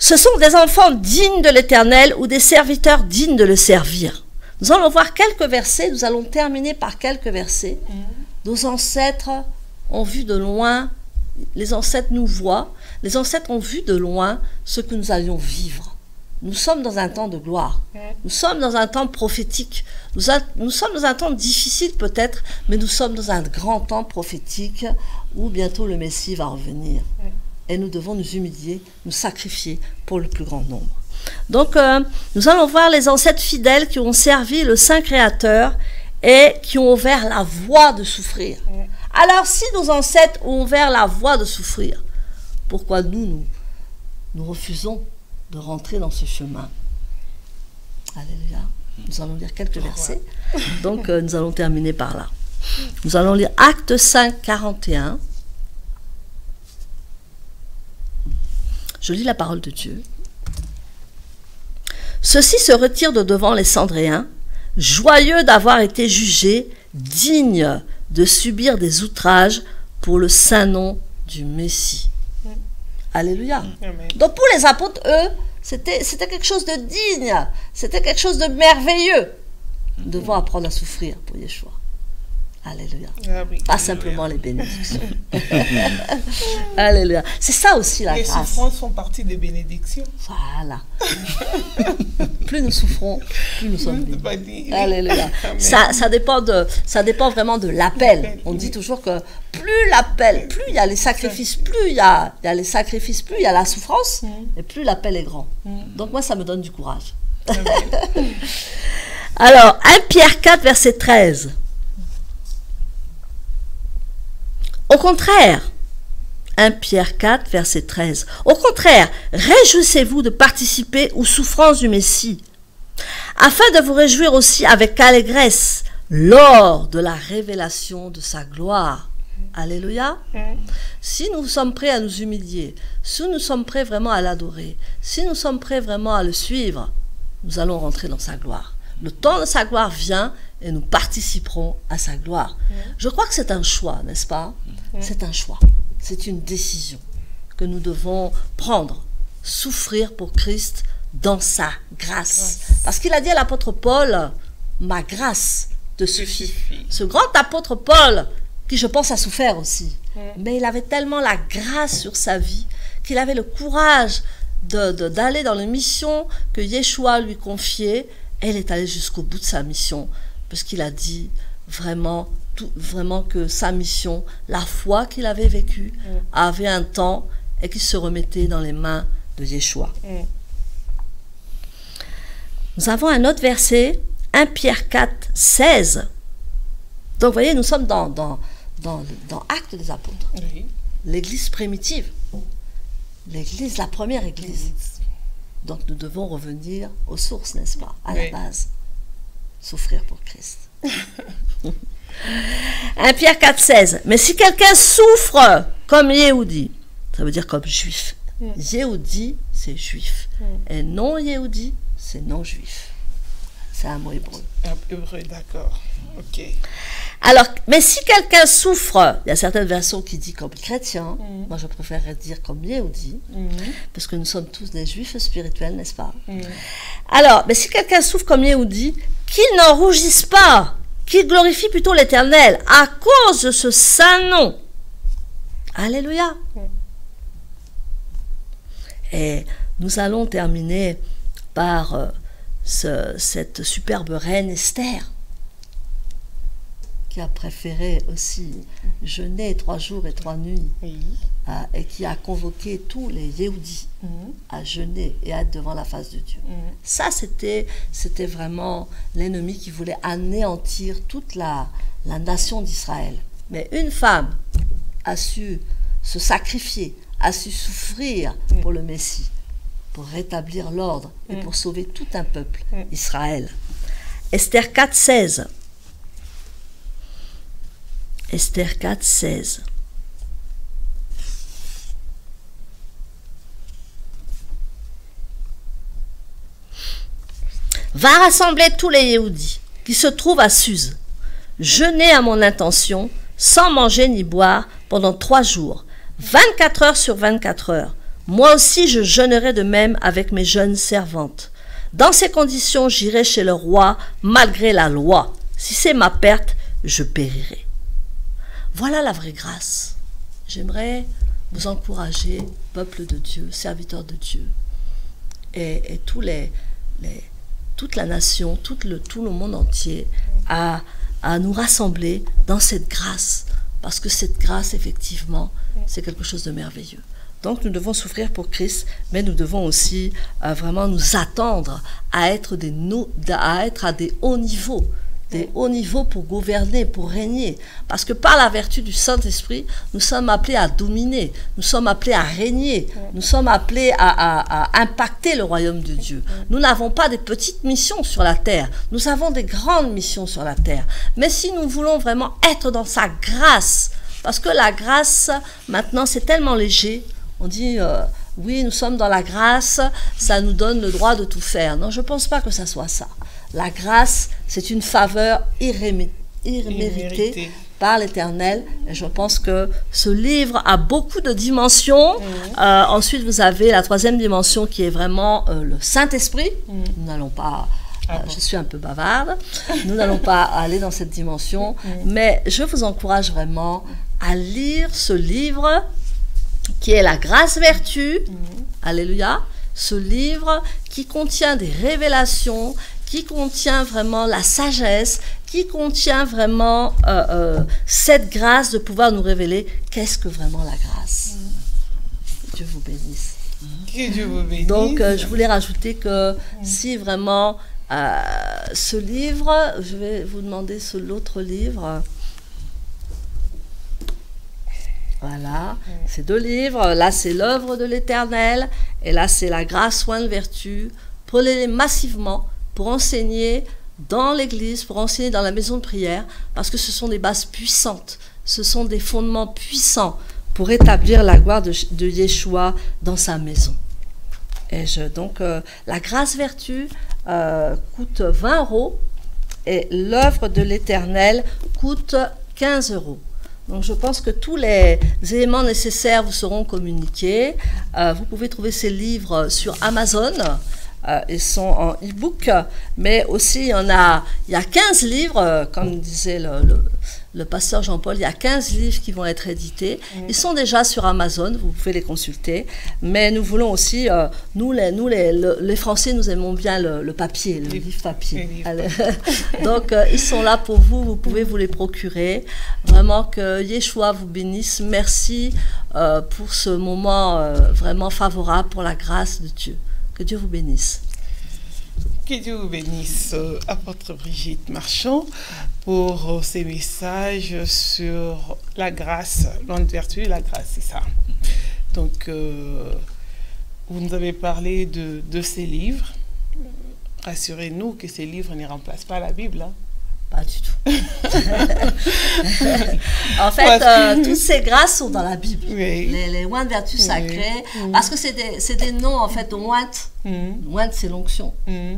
Ce sont des enfants dignes de l'Éternel ou des serviteurs dignes de le servir. Nous allons voir quelques versets, nous allons terminer par quelques versets. Nos ancêtres ont vu de loin, les ancêtres nous voient, les ancêtres ont vu de loin ce que nous allions vivre. Nous sommes dans un temps de gloire. Nous sommes dans un temps prophétique. Nous sommes dans un temps difficile peut-être, mais nous sommes dans un grand temps prophétique où bientôt le Messie va revenir. Et nous devons nous humilier, nous sacrifier pour le plus grand nombre. Donc, nous allons voir les ancêtres fidèles qui ont servi le Saint Créateur et qui ont ouvert la voie de souffrir. Alors, si nos ancêtres ont ouvert la voie de souffrir, pourquoi nous refusons de rentrer dans ce chemin? Alléluia. Nous allons lire quelques versets. Donc, nous allons terminer par là. Nous allons lire Actes 5, 41. Je lis la parole de Dieu. Ceux-ci se retirent de devant les Cendréens, joyeux d'avoir été jugés, dignes de subir des outrages pour le saint nom du Messie. Alléluia. Amen. Donc pour les apôtres, eux, c'était quelque chose de digne, c'était quelque chose de merveilleux. Nous devons apprendre à souffrir pour Yeshua. Alléluia. Ah oui. Pas simplement les bénédictions. Alléluia. C'est ça aussi la Les grâce. souffrances font partie des bénédictions. Voilà. Plus nous souffrons, plus nous sommes C'est pas bénis. dit. Alléluia. Amen. Ça dépend vraiment de l'appel. On Oui. dit toujours que plus l'appel, plus il y a les sacrifices, plus il y a les sacrifices, plus il y a la souffrance, et plus l'appel est grand. Donc moi, ça me donne du courage. Amen. Alors, 1 Pierre 4, verset 13. Au contraire, 1 Pierre 4, verset 13. Au contraire, réjouissez-vous de participer aux souffrances du Messie, afin de vous réjouir aussi avec allégresse lors de la révélation de sa gloire. Alléluia. Si nous sommes prêts à nous humilier, si nous sommes prêts vraiment à l'adorer, si nous sommes prêts vraiment à le suivre, nous allons rentrer dans sa gloire. Le temps de sa gloire vient et nous participerons à sa gloire. Je crois que c'est un choix, n'est-ce pas? C'est un choix. C'est une décision que nous devons prendre. Souffrir pour Christ dans sa grâce. Parce qu'il a dit à l'apôtre Paul, ma grâce te suffit. Ce grand apôtre Paul, qui je pense a souffert aussi, mais il avait tellement la grâce sur sa vie qu'il avait le courage d'aller dans les missions que Yeshua lui confiait. Elle est allée jusqu'au bout de sa mission, parce qu'il a dit vraiment que sa mission, la foi qu'il avait vécue, avait un temps et qu'il se remettait dans les mains de Yeshua. Nous avons un autre verset, 1 Pierre 4, 16. Donc, vous voyez, nous sommes dans Actes des Apôtres, Oui. l'église primitive, l'église, la première église. Donc nous devons revenir aux sources, n'est-ce pas? À la base. Souffrir pour Christ. 1 Pierre 4, 16. Mais si quelqu'un souffre comme Yehudi, ça veut dire comme juif. Yehudi, c'est juif. Et non Yehudi, c'est non juif. C'est un mot hébreu. Hébreu, d'accord. Ok. Alors, mais si quelqu'un souffre, il y a certaines versions qui disent comme chrétien, moi je préférerais dire comme Yehudi, parce que nous sommes tous des juifs spirituels, n'est-ce pas? Alors, mais si quelqu'un souffre comme Yehudi, qu'il n'en rougisse pas, qu'il glorifie plutôt l'Éternel à cause de ce saint nom. Alléluia. Et nous allons terminer par cette superbe reine Esther, qui a préféré aussi jeûner 3 jours et 3 nuits, et qui a convoqué tous les Yehudis à jeûner et à être devant la face de Dieu. Ça, c'était vraiment l'ennemi qui voulait anéantir toute la nation d'Israël. Mais une femme a su se sacrifier, a su souffrir pour le Messie, pour rétablir l'ordre et pour sauver tout un peuple, Israël. Esther 4, 16. Esther 4, 16. Va rassembler tous les Yehudis qui se trouvent à Suse, jeûner à mon intention, sans manger ni boire pendant 3 jours, 24 heures sur 24 heures. Moi aussi je jeûnerai de même avec mes jeunes servantes. Dans ces conditions, j'irai chez le roi malgré la loi. Si c'est ma perte, je périrai. Voilà la vraie grâce. J'aimerais vous encourager, peuple de Dieu, serviteurs de Dieu, et toute la nation, tout le monde entier, à nous rassembler dans cette grâce. Parce que cette grâce, effectivement, c'est quelque chose de merveilleux. Donc nous devons souffrir pour Christ, mais nous devons aussi vraiment nous attendre à être à des hauts niveaux des hauts niveaux pour gouverner, pour régner. Parce que par la vertu du Saint-Esprit, nous sommes appelés à dominer, nous sommes appelés à régner, nous sommes appelés à impacter le royaume de Dieu. Nous n'avons pas des petites missions sur la terre, nous avons des grandes missions sur la terre. Mais si nous voulons vraiment être dans sa grâce, parce que la grâce, maintenant, c'est tellement léger, on dit... oui, nous sommes dans la grâce, ça nous donne le droit de tout faire. Non, je ne pense pas que ça soit ça. La grâce, c'est une faveur irréméritée par l'Éternel. Et je pense que ce livre a beaucoup de dimensions. Ensuite, vous avez la troisième dimension qui est vraiment le Saint-Esprit. Nous n'allons pas... je suis un peu bavarde. Nous n'allons pas aller dans cette dimension. Mais je vous encourage vraiment à lire ce livre qui est la grâce-vertu, alléluia, ce livre qui contient des révélations, qui contient vraiment la sagesse, qui contient vraiment cette grâce de pouvoir nous révéler qu'est-ce que vraiment la grâce. Dieu vous bénisse. Que Dieu vous bénisse. Donc, je voulais rajouter que si vraiment ce livre, je vais vous demander l'autre livre. Voilà, ces deux livres, là c'est l'œuvre de l'Éternel, et là c'est la grâce, soin de vertu. Prenez-les massivement pour enseigner dans l'église, pour enseigner dans la maison de prière, parce que ce sont des bases puissantes, ce sont des fondements puissants pour établir la gloire de Yeshua dans sa maison. Et donc la grâce vertu coûte 20 € et l'œuvre de l'Éternel coûte 15 €. Donc je pense que tous les éléments nécessaires vous seront communiqués. Vous pouvez trouver ces livres sur Amazon. Ils sont en e-book, mais aussi il y a 15 livres, comme disait le pasteur Jean-Paul, il y a 15 livres qui vont être édités. Ils sont déjà sur Amazon, vous pouvez les consulter, mais nous voulons aussi, nous les Français, nous aimons bien le papier, le livre papier. Donc ils sont là pour vous, vous pouvez vous les procurer. Vraiment que Yeshua vous bénisse. Merci pour ce moment vraiment favorable pour la grâce de Dieu. Que Dieu vous bénisse. Que Dieu vous bénisse, apôtre Brigitte Marchand, pour ces messages sur la grâce, loin de vertu, la grâce, c'est ça. Donc, vous nous avez parlé de ces livres. Rassurez-nous que ces livres ne remplacent pas la Bible. Hein. Pas du tout. En fait, toutes ces grâces sont dans la Bible. Oui. Les oints de vertu sacrées, parce que c'est des noms, en fait, oint. Oint, c'est l'onction.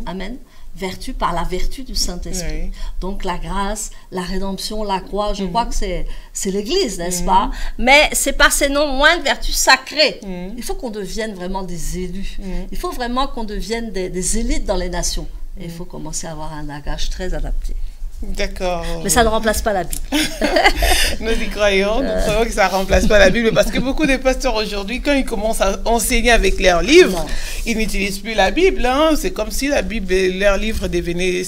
Amen. Vertu par la vertu du Saint-Esprit. Oui. Donc la grâce, la rédemption, la croix, je crois que c'est l'Église, n'est-ce pas? Mais c'est par ces noms oints de vertu sacrées. Il faut qu'on devienne vraiment des élus. Il faut vraiment qu'on devienne des élites dans les nations. Et il faut commencer à avoir un langage très adapté. D'accord. Mais ça ne remplace pas la Bible. Nous y croyons, nous croyons que ça ne remplace pas la Bible, parce que beaucoup de pasteurs aujourd'hui, quand ils commencent à enseigner avec leurs livres, ils n'utilisent plus la Bible. Hein. C'est comme si la Bible, leur livre devenait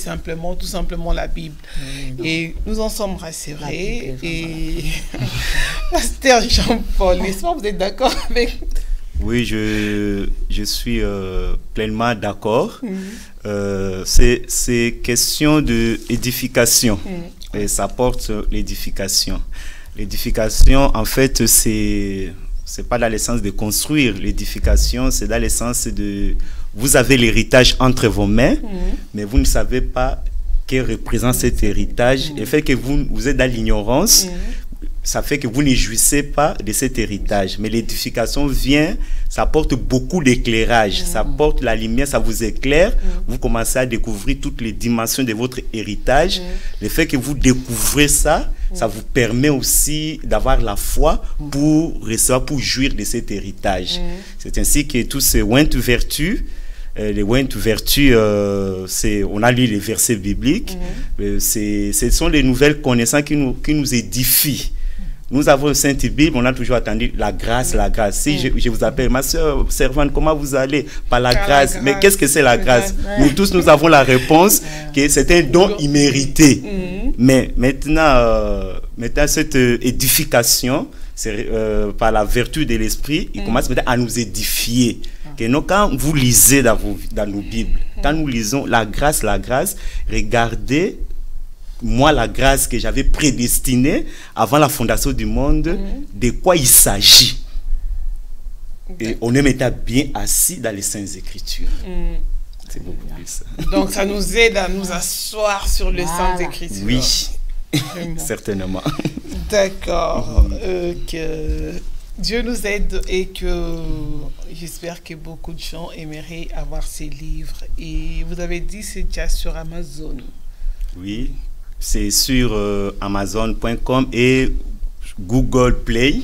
tout simplement la Bible. Et nous en sommes rassurés. Et pasteur Jean-Paul, n'est-ce pas, vous êtes d'accord avec... Oui, je suis pleinement d'accord. C'est question d'édification. Et ça porte l'édification. L'édification, en fait, c'est pas dans le sens de construire. L'édification, c'est dans le sens de... Vous avez l'héritage entre vos mains, mais vous ne savez pas que représente cet héritage. Et fait que vous êtes dans l'ignorance. Ça fait que vous ne jouissez pas de cet héritage. Mais l'édification vient, ça apporte beaucoup d'éclairage. Ça apporte la lumière, ça vous éclaire. Vous commencez à découvrir toutes les dimensions de votre héritage. Le fait que vous découvrez ça, ça vous permet aussi d'avoir la foi pour recevoir, pour jouir de cet héritage. C'est ainsi que tous ces oints de vertu, les oints de vertu, on a lu les versets bibliques. Ce sont les nouvelles connaissances qui nous édifient. Nous avons une Sainte Bible, on a toujours attendu la grâce, la grâce. Si je vous appelle, ma soeur servante, comment vous allez? Par la grâce. Mais qu'est-ce que c'est la grâce? Nous tous, nous avons la réponse que c'est un don immérité. Mais maintenant, cette édification, par la vertu de l'esprit, il commence maintenant à nous édifier. Que nous, quand vous lisez dans nos Bibles, quand nous lisons la grâce, regardez moi la grâce que j'avais prédestinée avant la fondation du monde, de quoi il s'agit. Et on aime être bien assis dans les Saintes Écritures. C'est beaucoup plus ça. Donc ça nous aide à nous asseoir sur les Saintes Écritures. Oui, certainement. D'accord. Que Dieu nous aide et que j'espère que beaucoup de gens aimeraient avoir ces livres. Et vous avez dit c'est déjà sur Amazon. Oui, c'est sur Amazon.com et Google Play.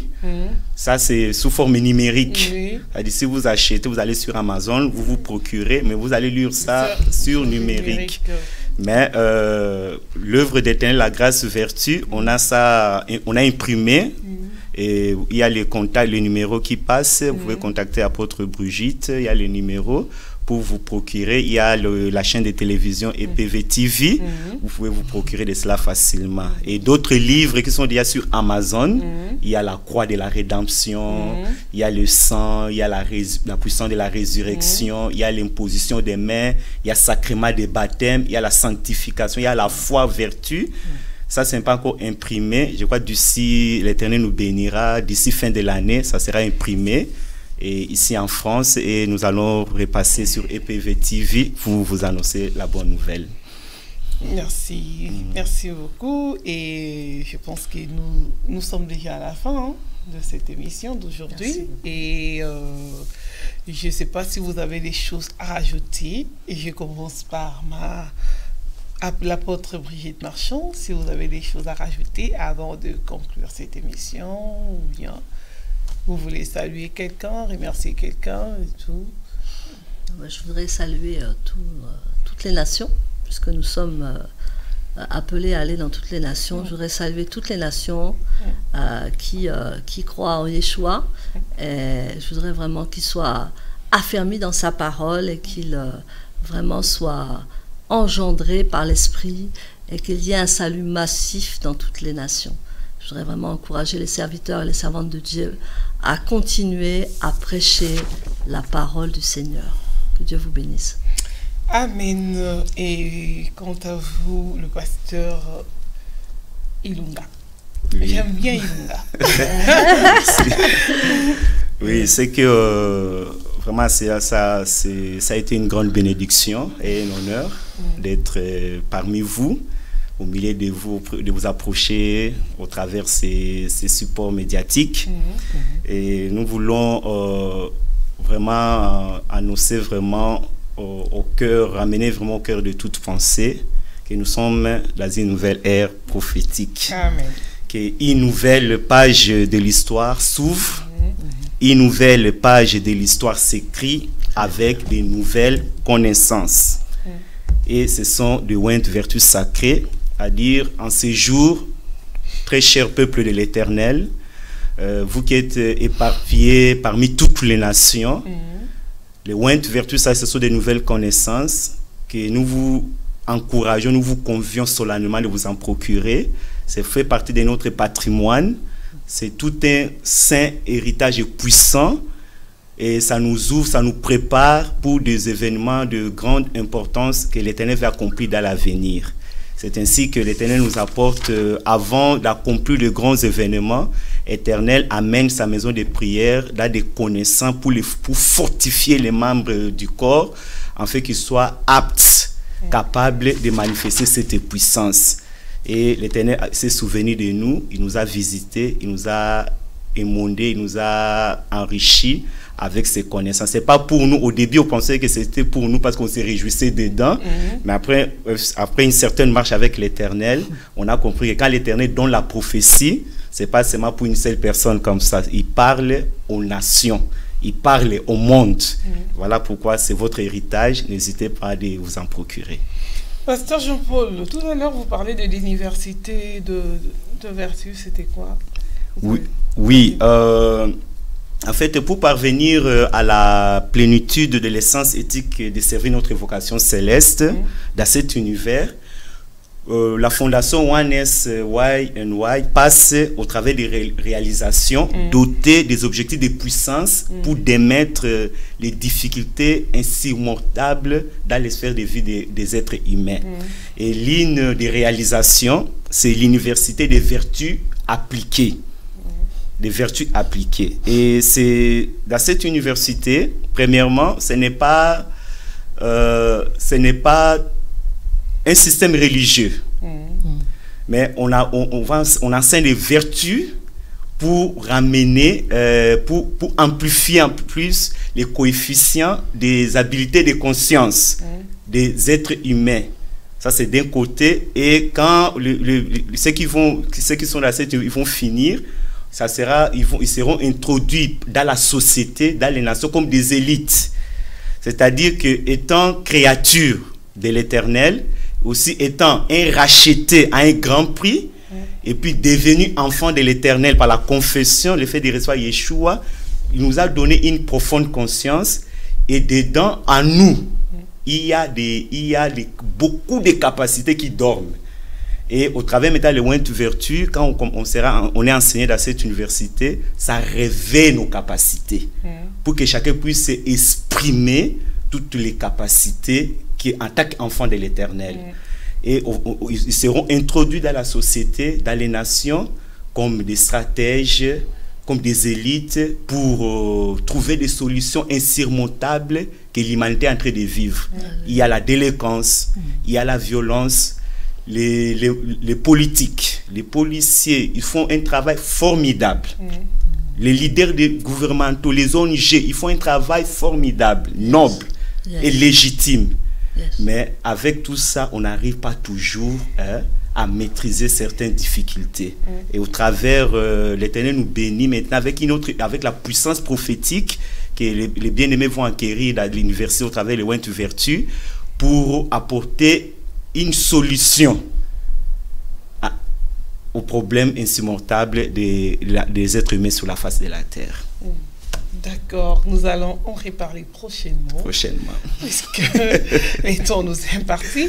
Ça, c'est sous forme numérique. C'est-à-dire, si vous achetez, vous allez sur Amazon, vous vous procurez, mais vous allez lire ça sur numérique. Mais l'œuvre d'Éternel, la grâce vertu, on a imprimé. Et il y a les contacts, les numéros qui passent. Vous pouvez contacter Apôtre Brigitte. Il y a les numéros pour vous procurer. Il y a la chaîne de télévision EPV TV. Vous pouvez vous procurer de cela facilement. Et d'autres livres qui sont déjà sur Amazon. Il y a la croix de la rédemption. Il y a le sang. Il y a la puissance de la résurrection. Il y a l'imposition des mains. Il y a le sacrement des baptêmes. Il y a la sanctification. Il y a la foi, vertu. Ça, ce n'est pas encore imprimé. Je crois que d'ici, l'Éternel nous bénira. D'ici fin de l'année, ça sera imprimé. Et ici en France, et nous allons repasser sur EPV TV pour vous annoncer la bonne nouvelle. Merci. Merci beaucoup. Et je pense que nous sommes déjà à la fin de cette émission d'aujourd'hui. Et je ne sais pas si vous avez des choses à rajouter. Et je commence par l'apôtre Brigitte Marchand, si vous avez des choses à rajouter avant de conclure cette émission, ou bien vous voulez saluer quelqu'un, remercier quelqu'un et tout. Je voudrais saluer toutes les nations, puisque nous sommes appelés à aller dans toutes les nations. Je voudrais saluer toutes les nations qui croient en Yeshua. Et je voudrais vraiment qu'ils soient affermis dans sa parole et qu'ils vraiment soient engendré par l'Esprit et qu'il y ait un salut massif dans toutes les nations. Je voudrais vraiment encourager les serviteurs et les servantes de Dieu à continuer à prêcher la parole du Seigneur. Que Dieu vous bénisse. Amen. Et quant à vous, le pasteur Ilunga. J'aime bien Ilunga. Oui, c'est que vraiment ça a été une grande bénédiction et un honneur d'être parmi vous, au milieu de vous approcher au travers ces supports médiatiques. Et nous voulons vraiment annoncer vraiment au cœur, ramener vraiment au cœur de toute pensée que nous sommes dans une nouvelle ère prophétique. Amen. Qu'une nouvelle page de l'histoire s'ouvre. Une nouvelle page de l'histoire s'écrit avec de nouvelles connaissances. Et ce sont de ointes vertus sacrées, à dire en ces jours, très cher peuple de l'Éternel, vous qui êtes éparpillés parmi toutes les nations, les ointes vertus sacrées, ce sont de nouvelles connaissances que nous vous encourageons, nous vous convions solennellement de vous en procurer. C'est fait partie de notre patrimoine. C'est tout un saint héritage puissant et ça nous ouvre, ça nous prépare pour des événements de grande importance que l'Éternel va accomplir dans l'avenir. C'est ainsi que l'Éternel nous apporte, avant d'accomplir de grands événements, l'Éternel amène sa maison de prière dans des connaissances pour fortifier les membres du corps, en fait qu'ils soient aptes, capables de manifester cette puissance. Et l'Éternel s'est souvenu de nous, il nous a visités, il nous a émondés, il nous a enrichis avec ses connaissances. C'est pas pour nous, au début on pensait que c'était pour nous parce qu'on se réjouissait dedans, mais après une certaine marche avec l'Éternel, on a compris que quand l'Éternel donne la prophétie, c'est pas seulement pour une seule personne comme ça, il parle aux nations, il parle au monde. Voilà pourquoi c'est votre héritage, n'hésitez pas à vous en procurer. Pasteur Jean-Paul, tout à l'heure vous parlez de l'université de vertu, c'était quoi? Oui, en fait, pour parvenir à la plénitude de l'essence éthique de servir notre vocation céleste dans cet univers, la fondation OneSYNY passe au travers des réalisations dotées des objectifs de puissance pour démettre les difficultés insurmontables dans les sphères de vie des êtres humains. Et l'une des réalisations, c'est l'université des vertus appliquées. Des vertus appliquées. Et c'est dans cette université, premièrement, ce n'est pas un système religieux, mais on enseigne les vertus pour ramener, pour amplifier un peu plus les coefficients des habiletés de conscience des êtres humains. Ça, c'est d'un côté. Et quand ceux qui sont là, ils vont finir, ils seront introduits dans la société, dans les nations, comme des élites. C'est-à-dire que, étant créatures de l'Éternel, aussi étant racheté à un grand prix, et puis devenu enfant de l'Éternel par la confession, le fait de recevoir Yeshua, il nous a donné une profonde conscience, et dedans, en nous, il y a beaucoup de capacités qui dorment. Et au travers maintenant les One to Vertu, quand on est enseigné dans cette université, ça réveille nos capacités pour que chacun puisse exprimer toutes les capacités qui en tant qu'enfant de l'Éternel. Et ils seront introduits dans la société, dans les nations, comme des stratèges, comme des élites, pour trouver des solutions insurmontables que l'humanité est en train de vivre. Il y a la délinquance, il y a la violence, les politiques, les policiers, ils font un travail formidable. Les leaders gouvernementaux, les ONG, ils font un travail formidable, noble et légitime. Mais avec tout ça, on n'arrive pas toujours à maîtriser certaines difficultés. Et au travers, l'Éternel nous bénit maintenant avec la puissance prophétique que les bien-aimés vont acquérir dans l'université au travers des One to Vertu pour apporter une solution aux problèmes insurmontables des êtres humains sur la face de la terre. D'accord, nous allons en reparler prochainement. Puisque les temps nous est imparti.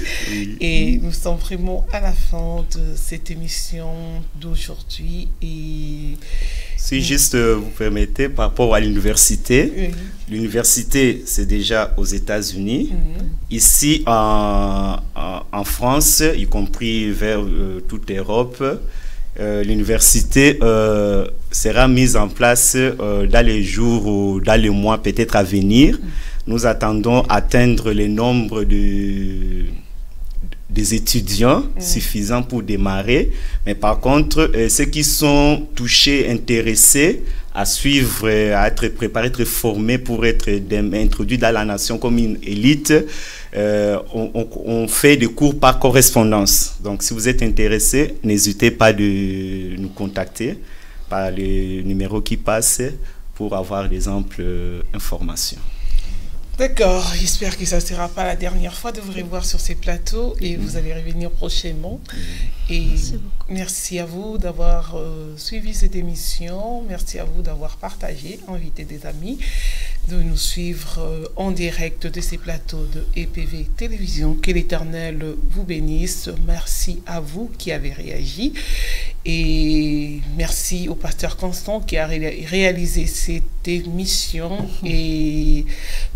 Et nous sommes vraiment à la fin de cette émission d'aujourd'hui. Et si juste vous permettez, par rapport à l'université, l'université c'est déjà aux États-Unis. Ici en France, y compris vers toute l'Europe, l'université sera mise en place dans les jours ou dans les mois peut-être à venir. Nous attendons atteindre le nombre des étudiants suffisants pour démarrer. Mais par contre, ceux qui sont touchés, intéressés à suivre, à être préparés, à être formés pour être introduits dans la nation comme une élite, on fait des cours par correspondance. Donc, si vous êtes intéressé, n'hésitez pas de nous contacter par le numéro qui passe pour avoir des amples informations. D'accord, j'espère que ça ne sera pas la dernière fois de vous revoir sur ces plateaux et vous allez revenir prochainement. Et merci à vous d'avoir suivi cette émission, merci à vous d'avoir partagé, invité des amis, de nous suivre en direct de ces plateaux de EPV Télévision. Que l'Éternel vous bénisse. Merci à vous qui avez réagi. Et merci au pasteur Constant qui a réalisé cette émission. Et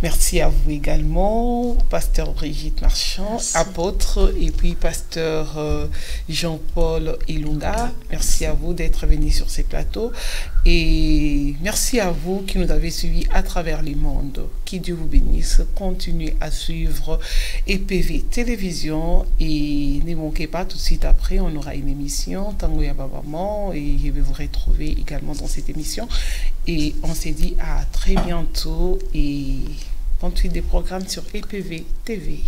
merci à vous également, pasteur Brigitte Marchand, apôtre, et puis pasteur Jean-Paul Ilunga. Merci à vous d'être venus sur ces plateaux. Et merci à vous qui nous avez suivis à travers les mondes. Que Dieu vous bénisse. Continuez à suivre EPV Télévision et ne manquez pas, tout de suite après, on aura une émission Tango Yababama et je vais vous retrouver également dans cette émission. Et on s'est dit à très bientôt et continuez des programmes sur EPV TV.